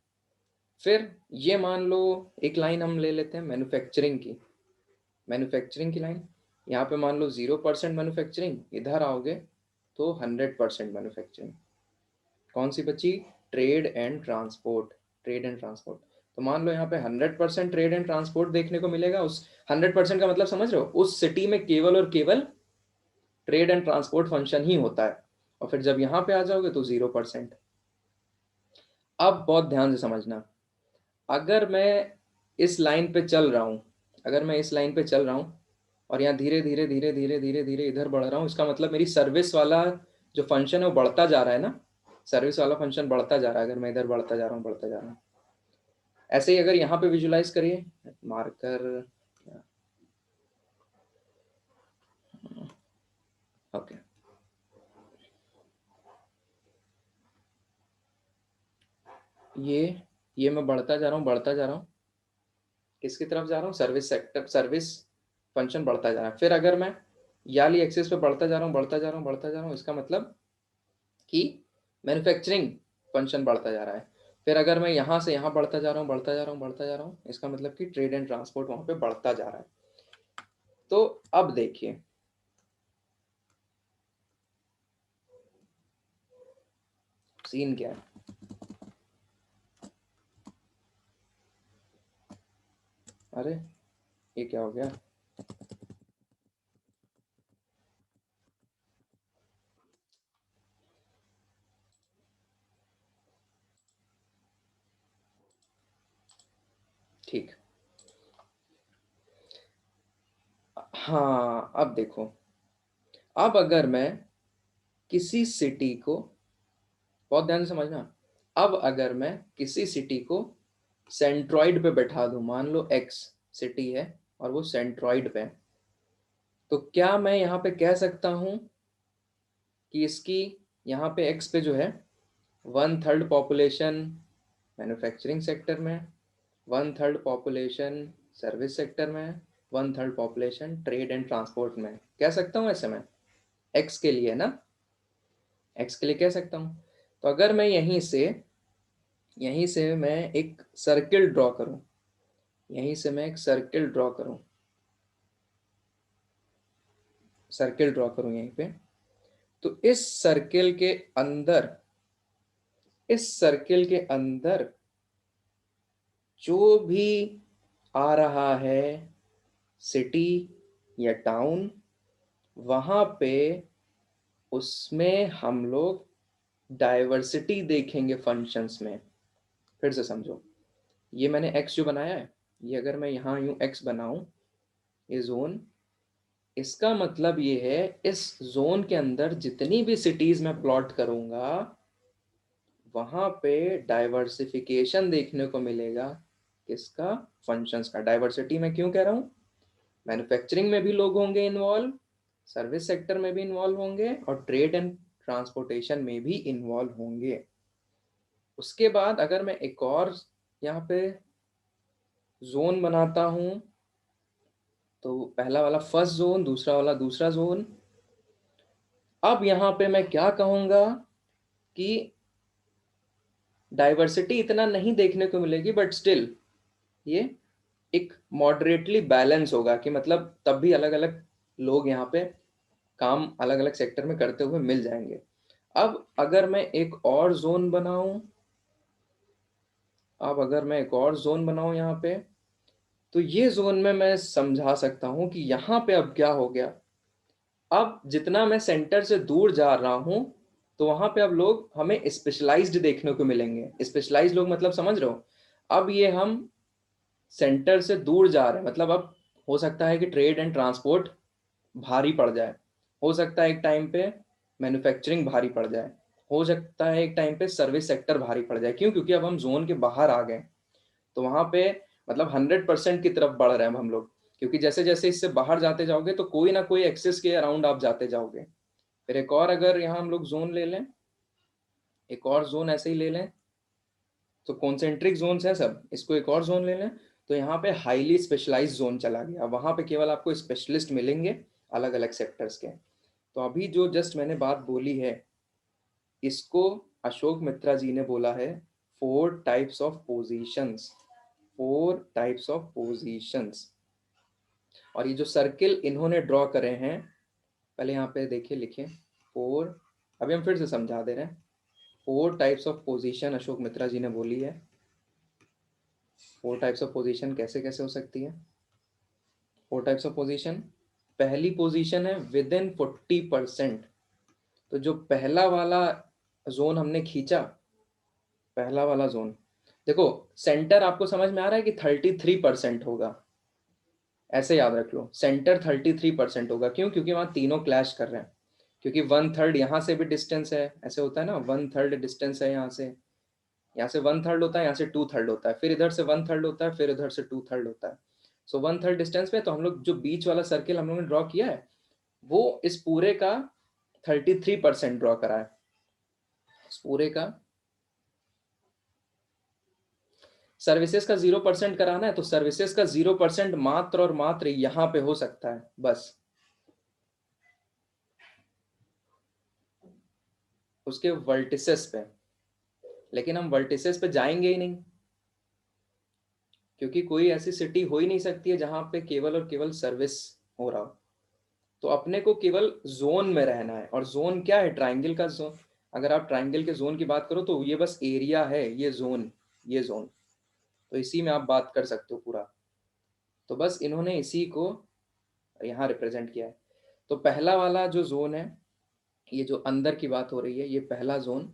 फिर ये मान लो एक लाइन हम ले लेते हैं मैन्युफैक्चरिंग की, मैन्युफैक्चरिंग की लाइन, यहाँ पे मान लो 0% मैन्युफैक्चरिंग, इधर आओगे तो 100% मैन्युफैक्चरिंग। कौन सी बची, trade and transport, trade and transport. तो मान लो यहाँ पे 100% ट्रेड एंड ट्रांसपोर्ट देखने को मिलेगा। उस 100% का मतलब समझ रहे हो, उस सिटी में केवल और केवल ट्रेड एंड ट्रांसपोर्ट फंक्शन ही होता है। और फिर जब यहाँ पे आ जाओगे तो 0%। अब बहुत ध्यान से समझना, अगर मैं इस लाइन पे चल रहा हूँ, अगर मैं इस लाइन पे चल रहा हूँ और यहाँ धीरे धीरे धीरे धीरे धीरे धीरे इधर बढ़ रहा हूँ, इसका मतलब मेरी सर्विस वाला जो फंक्शन है वो बढ़ता जा रहा है ना, सर्विस वाला फंक्शन बढ़ता जा रहा है। अगर मैं इधर बढ़ता जा रहा हूँ, बढ़ता जा रहा हूँ, ऐसे ही अगर यहाँ पे विजुलाइज करिए, मार्कर, ओके, ये मैं बढ़ता जा रहा हूँ, बढ़ता जा रहा हूँ, किसकी तरफ जा रहा हूँ, सर्विस सेक्टर, सर्विस फंक्शन बढ़ता जा रहा है। फिर अगर मैं याली एक्सिस पे बढ़ता जा रहा हूँ, बढ़ता जा रहा हूँ, बढ़ता जा रहा हूँ, इसका मतलब कि मैन्युफैक्चरिंग फंक्शन बढ़ता जा रहा है। फिर अगर मैं यहाँ से यहाँ बढ़ता जा रहा हूँ, बढ़ता जा रहा हूँ, बढ़ता जा रहा हूँ, इसका मतलब कि ट्रेड एंड ट्रांसपोर्ट वहाँ पे बढ़ता जा रहा है। तो अब देखिए, सीन क्या है, अरे ये क्या हो गया, ठीक, हाँ अब देखो, अब अगर मैं किसी सिटी को, बहुत ध्यान से समझना, अब अगर मैं किसी सिटी को सेंट्रॉइड पे बैठा दूं, मान लो एक्स सिटी है और वो सेंट्रॉइड पे है, तो क्या मैं यहाँ पे कह सकता हूँ कि इसकी यहाँ पे एक्स पे जो है 1/3 पॉपुलेशन मैन्युफैक्चरिंग सेक्टर में, 1/3 पॉपुलेशन सर्विस सेक्टर में, 1/3 पॉपुलेशन ट्रेड एंड ट्रांसपोर्ट में, कह सकता हूँ ऐसे में, एक्स के लिए ना, एक्स के लिए कह सकता हूँ। तो अगर मैं यहीं से मैं एक सर्किल ड्रॉ करूँ, यहीं से मैं एक सर्किल ड्रॉ करूँ, सर्किल ड्रॉ करूँ यहीं पे, तो इस सर्किल के अंदर, इस सर्किल के अंदर जो भी आ रहा है सिटी या टाउन, वहां पे उसमें हम लोग डाइवर्सिटी देखेंगे फंक्शंस में। फिर से समझो, ये मैंने एक्स जो बनाया है, ये अगर मैं यहाँ यूं एक्स बनाऊं, ये जोन, इसका मतलब ये है इस जोन के अंदर जितनी भी सिटीज मैं प्लॉट करूंगा वहां पे डाइवर्सिफिकेशन देखने को मिलेगा। किसका, फंक्शंस का। डाइवर्सिटी मैं क्यों कह रहा हूँ, मैन्युफैक्चरिंग में भी लोग होंगे इन्वॉल्व, सर्विस सेक्टर में भी इन्वॉल्व होंगे और ट्रेड एंड ट्रांसपोर्टेशन में भी इन्वॉल्व होंगे। उसके बाद अगर मैं एक और यहाँ पे जोन बनाता हूँ, तो पहला वाला फर्स्ट जोन, दूसरा वाला दूसरा जोन। अब यहाँ पे मैं क्या कहूँगा कि डाइवर्सिटी इतना नहीं देखने को मिलेगी, बट स्टिल ये एक मॉडरेटली बैलेंस होगा, कि मतलब तब भी अलग अलग लोग यहाँ पे काम अलग अलग सेक्टर में करते हुए मिल जाएंगे। अब अगर मैं एक और जोन बनाऊं, अब अगर मैं एक और जोन बनाऊं यहाँ पे, तो ये जोन में मैं समझा सकता हूँ कि यहाँ पे अब क्या हो गया, अब जितना मैं सेंटर से दूर जा रहा हूँ तो वहां पे अब लोग हमें स्पेशलाइज्ड देखने को मिलेंगे। स्पेशलाइज्ड लोग मतलब समझ रहे हो, अब ये हम सेंटर से दूर जा रहे हैं, मतलब अब हो सकता है कि ट्रेड एंड ट्रांसपोर्ट भारी पड़ जाए, हो सकता है एक टाइम पे मैन्युफैक्चरिंग भारी पड़ जाए, हो सकता है एक टाइम पे सर्विस सेक्टर भारी पड़ जाए। क्यों, क्योंकि अब हम जोन के बाहर आ गए, तो वहां पे मतलब 100% की तरफ बढ़ रहे हैं हम लोग। क्योंकि जैसे जैसे इससे बाहर जाते जाओगे तो कोई ना कोई एक्सेस के अराउंड आप जाते जाओगे। फिर एक और अगर यहाँ हम लोग जोन ले लें, एक और जोन ऐसे ही ले लें, तो कॉन्सेंट्रिक जोन्स हैं सब, इसको एक और जोन ले लें, तो यहाँ पे हाईली स्पेशलाइज्ड जोन चला गया, वहां पे केवल आपको स्पेशलिस्ट मिलेंगे अलग अलग सेक्टर्स के। तो अभी जो जस्ट मैंने बात बोली है, इसको अशोक मित्रा जी ने बोला है 4 types of positions, 4 types of positions. और ये जो सर्किल इन्होंने ड्रॉ करे हैं, पहले यहाँ पे देखिए लिखे 4, अभी हम फिर से समझा दे रहे हैं। 4 टाइप्स ऑफ पोजीशन अशोक मित्रा जी ने बोली है। 4 टाइप्स ऑफ पोजीशन कैसे कैसे हो सकती है? 4 टाइप्स ऑफ पोजीशन, पहली पोजीशन है विद इन 40%। तो जो पहला वाला जोन हमने खींचा, पहला वाला जोन, देखो सेंटर आपको समझ में आ रहा है कि 33% होगा, ऐसे याद रख लो, सेंटर 33% होगा। क्यों? क्योंकि वहां तीनों क्लैश कर रहे हैं, क्योंकि 1/3 यहाँ से भी डिस्टेंस है, ऐसे होता है ना, 1/3 डिस्टेंस है यहाँ से, यहाँ से 1/3 होता है, यहाँ से 2/3 होता है, फिर इधर से 1/3 होता है, फिर इधर से 2/3 होता है। सो 1/3 डिस्टेंस पे तो हम लोग जो बीच वाला सर्किल हम लोग ने ड्रॉ किया है, वो इस पूरे का 33% ड्रॉ करा है, इस पूरे का। सर्विसेज का 0% कराना है, तो सर्विसेज का 0% मात्र और मात्र यहां पे हो सकता है बस, उसके वर्टिसेस पे। लेकिन हम वर्टिसेस पे जाएंगे ही नहीं, क्योंकि कोई ऐसी सिटी हो ही नहीं सकती है जहां पे केवल और केवल सर्विस हो रहा हो। तो अपने को केवल जोन में रहना है, और जोन क्या है? ट्राइंगल का जोन। अगर आप ट्राइंगल के जोन की बात करो तो ये बस एरिया है, ये जोन, ये जोन, तो इसी में आप बात कर सकते हो पूरा। तो बस इन्होंने इसी को यहाँ रिप्रेजेंट किया है। तो पहला वाला जो जोन है, ये जो अंदर की बात हो रही है, ये पहला जोन,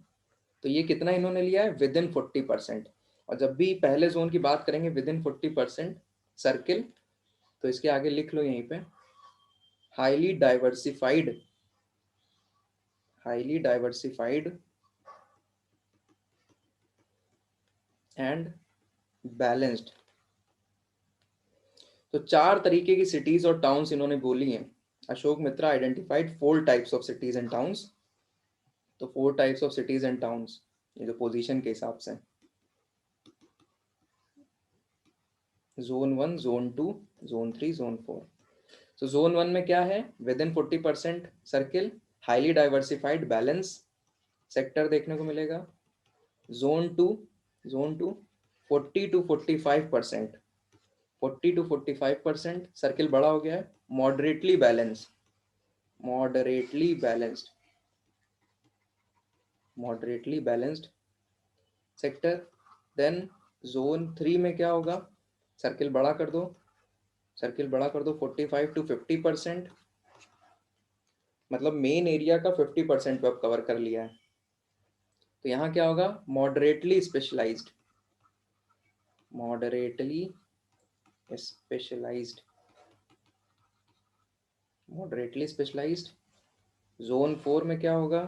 तो ये कितना इन्होंने लिया है? Within 40%। और जब भी पहले जोन की बात करेंगे विद इन 40% सर्किल, तो इसके आगे लिख लो यहीं पे, highly diversified, highly diversified and balanced. तो 4 तरीके की सिटीज और टाउन्स इन्होंने बोली हैं। Ashok Mitra identified 4 types of cities and towns. तो 4 types of cities and towns, ये जो पोजीशन के हिसाब से, जोन 1, जोन 2, जोन 3, जोन 4। तो जोन 1 में क्या है? Within 40% circle, highly diversified balance sector देखने को मिलेगा। Zone 2, zone 2 40 to 45%, 40 to 45% circle बड़ा हो गया है, moderately balance, moderately balanced, moderately balanced sector. Then zone 3 में क्या होगा? सर्किल बड़ा कर दो, सर्किल बड़ा कर दो, 45 to 50%, मतलब मेन एरिया का 50% पे अब कवर कर लिया है। तो यहाँ क्या होगा? Moderately specialized, moderately specialized, moderately specialized. Zone 4 में क्या होगा?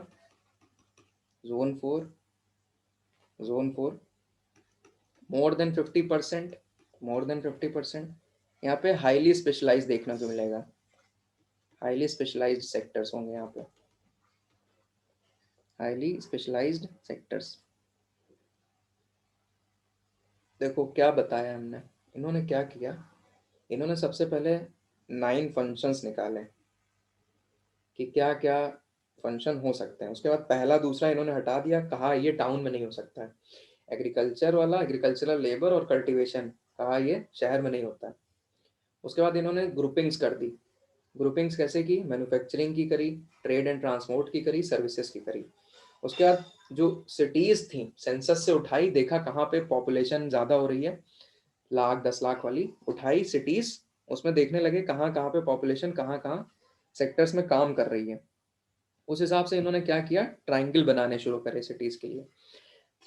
Zone 4, zone 4 more than 50%, more than 50%। यहाँ पे हाईली स्पेशलाइज्ड देखने को मिलेगा, हाईली स्पेशलाइज्ड सेक्टर्स होंगे यहाँ पे, हाईली स्पेशलाइज्ड सेक्टर्स। देखो क्या बताया हमने, इन्होंने क्या किया, इन्होंने सबसे पहले 9 फंक्शंस निकाले कि क्या क्या फंक्शन हो सकते हैं। उसके बाद पहला दूसरा इन्होंने हटा दिया, कहा ये टाउन में नहीं हो सकता है। एग्रीकल्चर वाला, एग्रीकल्चरल लेबर और कल्टीवेशन, कहा ये शहर में नहीं होता है। उसके बाद इन्होंने ग्रुपिंग्स कर दी। ग्रुपिंग्स कैसे की? मैन्युफैक्चरिंग की करी, ट्रेड एंड ट्रांसपोर्ट की करी, सर्विसेज की करी। उसके बाद जो सिटीज थी सेंसस से उठाई, देखा कहाँ पे पॉपुलेशन ज़्यादा हो रही है, लाख 10 लाख वाली उठाई सिटीज, उसमें देखने लगे कहाँ कहाँ पे पॉपुलेशन कहाँ कहाँ सेक्टर्स में काम कर रही है। उस हिसाब से इन्होंने क्या किया? ट्राइंगल बनाने शुरू करे सिटीज के लिए।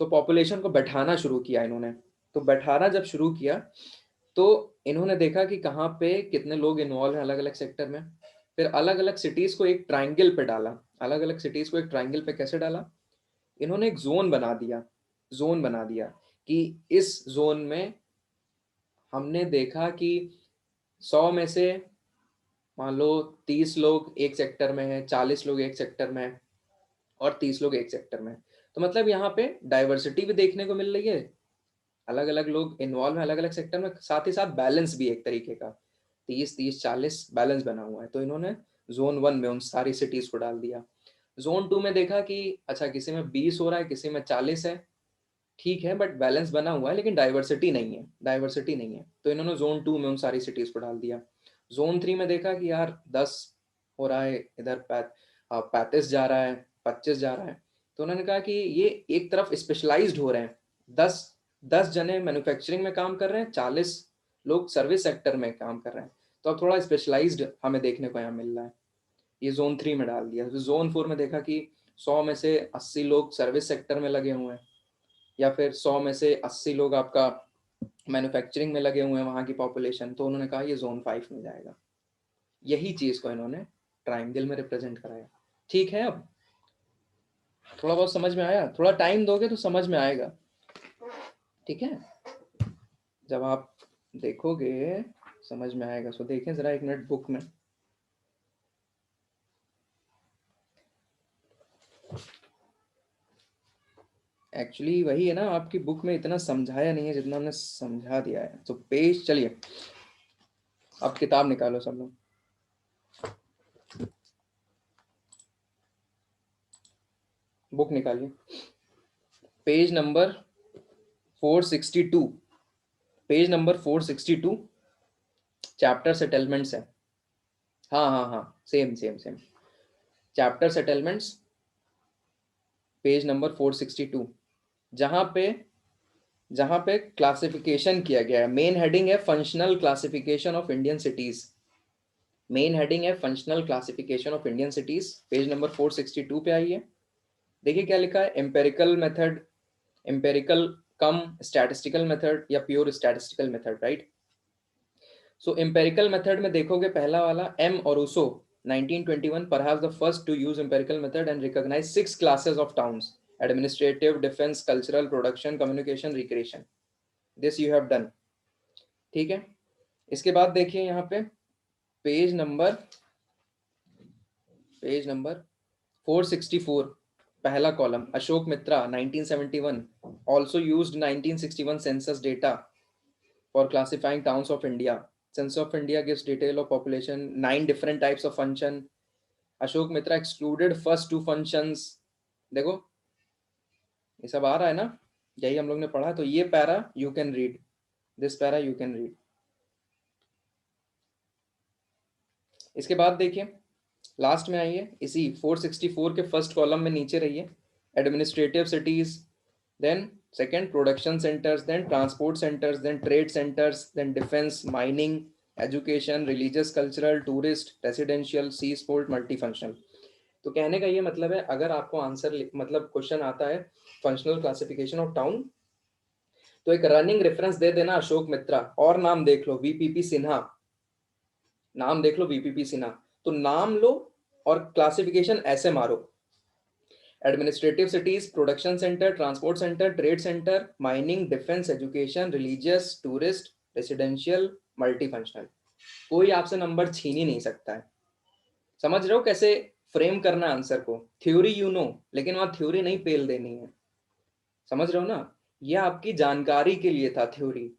तो पॉपुलेशन को बैठाना शुरू किया इन्होंने। तो बैठाना जब शुरू किया तो इन्होंने देखा कि कहाँ पे कितने लोग इन्वॉल्व हैं अलग अलग सेक्टर में। फिर अलग अलग सिटीज को एक ट्राइंगल पे डाला, अलग अलग सिटीज को एक ट्राइंगल पे कैसे डाला? इन्होंने एक जोन बना दिया, जोन बना दिया कि इस जोन में हमने देखा कि 100 में से मान लो 30 लोग एक सेक्टर में है, 40 लोग एक सेक्टर में है, और 30 लोग एक सेक्टर में है। तो मतलब यहाँ पे डाइवर्सिटी भी देखने को मिल रही है, अलग अलग लोग इन्वॉल्व हैं अलग अलग सेक्टर में, साथ ही साथ बैलेंस भी एक तरीके का 30-30-40 बैलेंस बना हुआ है। तो इन्होंने जोन 1 में उन सारी सिटीज को डाल दिया। जोन 2 में देखा कि अच्छा किसी में 20 हो रहा है, किसी में 40 है, ठीक है, बट बैलेंस बना हुआ है लेकिन डाइवर्सिटी नहीं है, तो इन्होंने जोन 2 में उन सारी सिटीज को डाल दिया। जोन 3 में देखा कि यार 10 हो रहा है, इधर 35 जा रहा है, 25 जा रहा है, तो उन्होंने कहा कि ये एक तरफ स्पेशलाइज्ड हो रहे हैं। 10 जने मैन्युफैक्चरिंग में काम कर रहे हैं, 40 लोग सर्विस सेक्टर में काम कर रहे हैं, तो अब थोड़ा स्पेशलाइज्ड हमें देखने को यहाँ मिल रहा है। ये जोन 3 में डाल दिया। तो जोन 4 में देखा कि 100 में से 80 लोग सर्विस सेक्टर में लगे हुए हैं, या फिर 100 में से 80 लोग आपका मैन्युफैक्चरिंग में लगे हुए हैं वहाँ की पॉपुलेशन, तो उन्होंने कहा ये जोन 5 में जाएगा। यही चीज़ को इन्होंने ट्राइंगल में रिप्रेजेंट कराया। ठीक है, अब थोड़ा बहुत समझ में आया, थोड़ा टाइम दोगे तो समझ में आएगा। ठीक है, जब आप देखोगे समझ में आएगा। सो देखें जरा 1 मिनट बुक में। एक्चुअली वही है ना, आपकी बुक में इतना समझाया नहीं है जितना हमने समझा दिया है। तो पेज, चलिए अब किताब निकालो सब लोग। बुक निकालिए, page number 462, page number 462, chapter settlements है। हाँ हाँ हाँ, same same same, chapter settlements, page number 462, जहां पे क्लासिफिकेशन किया गया है। मेन हेडिंग है functional classification of Indian cities. Main heading है functional classification of Indian cities, page number 462 पे आइए। देखिए क्या लिखा है, empirical method, empirical cum statistical method या pure statistical method, right. So empirical method में देखोगे पहला वाला M ओरूसो 1921 perhaps the first to use empirical method and recognize 6 classes of towns: administrative, defense, cultural, production, communication, recreation. This you have done. ठीक है, इसके बाद देखिए यहाँ पे पेज नंबर 464, पहला column, Ashok Mitra 1971 also used 1961 census data for classifying towns of India. Census of India gives detail of population, 9 different types of function. Ashok Mitra excluded first 2 functions. देखो ये सब आ रहा है ना, यही हम लोग ने पढ़ा। तो ये para you can read, this para you can read. इसके बाद देखिए लास्ट में आइए, इसी 464 के फर्स्ट कॉलम में नीचे रहिए, administrative cities, then second production centres, then transport centres, then trade centres, then defence, mining, education, religious, cultural, tourist, residential, sea sport, multi functional. तो कहने का ये मतलब है, अगर आपको आंसर मतलब क्वेश्चन आता है फंक्शनल क्लासिफिकेशन ऑफ टाउन, तो एक रनिंग रेफरेंस दे देना अशोक मित्रा, और नाम देख लो वीपीपी सिन्हा, नाम देख लो वीपीपी सिन्हा, तो नाम लो और क्लासिफिकेशन ऐसे मारो, administrative cities, production centre, transport centre, trade centre, mining, defence, education, religious, tourist, residential, multi functional. कोई आपसे नंबर छीन ही नहीं सकता है। समझ रहे हो कैसे फ्रेम करना आंसर को? थ्योरी यू नो, लेकिन वहां थ्योरी नहीं पेल देनी है, समझ रहे हो ना? यह आपकी जानकारी के लिए था थ्योरी।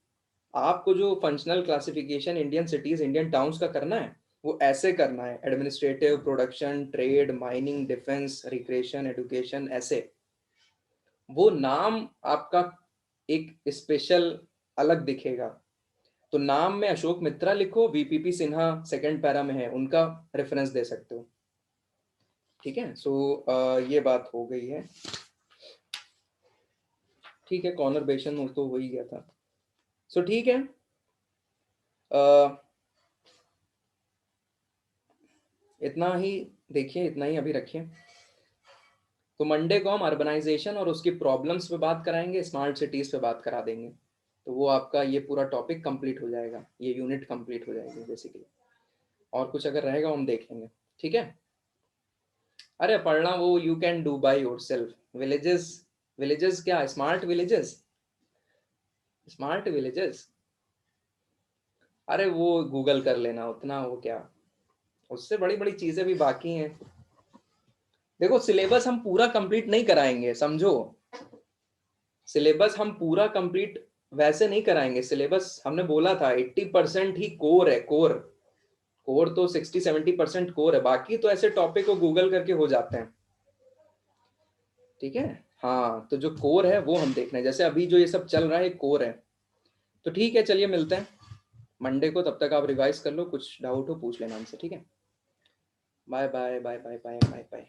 आपको जो functional classification Indian cities, Indian towns का करना है, वो ऐसे करना है, administrative, production, trade, mining, defence, recreation, education, ऐसे। वो नाम आपका एक स्पेशल अलग दिखेगा। तो नाम में अशोक मित्रा लिखो, वीपीपी सिन्हा सेकंड पैरा में है, उनका रेफरेंस दे सकते हो। ठीक है, सो ये बात हो गई है। ठीक है, कॉन्वर्सेशन तो हो ही गया था। सो ठीक है, इतना ही देखिए, इतना ही अभी रखिए। तो मंडे को हम अर्बनाइजेशन और उसकी प्रॉब्लम्स पे बात कराएंगे, स्मार्ट सिटीज पे बात करा देंगे, तो वो आपका ये पूरा टॉपिक कंप्लीट हो जाएगा, ये यूनिट कंप्लीट हो जाएगी बेसिकली। और कुछ अगर रहेगा हम देख लेंगे, ठीक है। अरे पढ़ना वो you can do by yourself. Villages, villages क्या, स्मार्ट विलेजेस, स्मार्ट विलेजेस, अरे वो गूगल कर लेना, उतना वो क्या, उससे बड़ी बड़ी चीजें भी बाकी हैं। देखो सिलेबस हम पूरा कंप्लीट नहीं कराएंगे, समझो, सिलेबस हम पूरा कंप्लीट वैसे नहीं कराएंगे सिलेबस, हमने बोला था 80% ही कोर है, कोर कोर तो 60-70% कोर है, बाकी तो ऐसे टॉपिक को गूगल करके हो जाते हैं। ठीक है, हाँ, तो जो कोर है वो हम देख रहे हैं, जैसे अभी जो ये सब चल रहा है कोर है। तो ठीक है, चलिए मिलते हैं मंडे को, तब तक आप रिवाइज कर लो, कुछ डाउट हो पूछ लेना हमसे, ठीक है। Bye bye bye bye bye bye bye.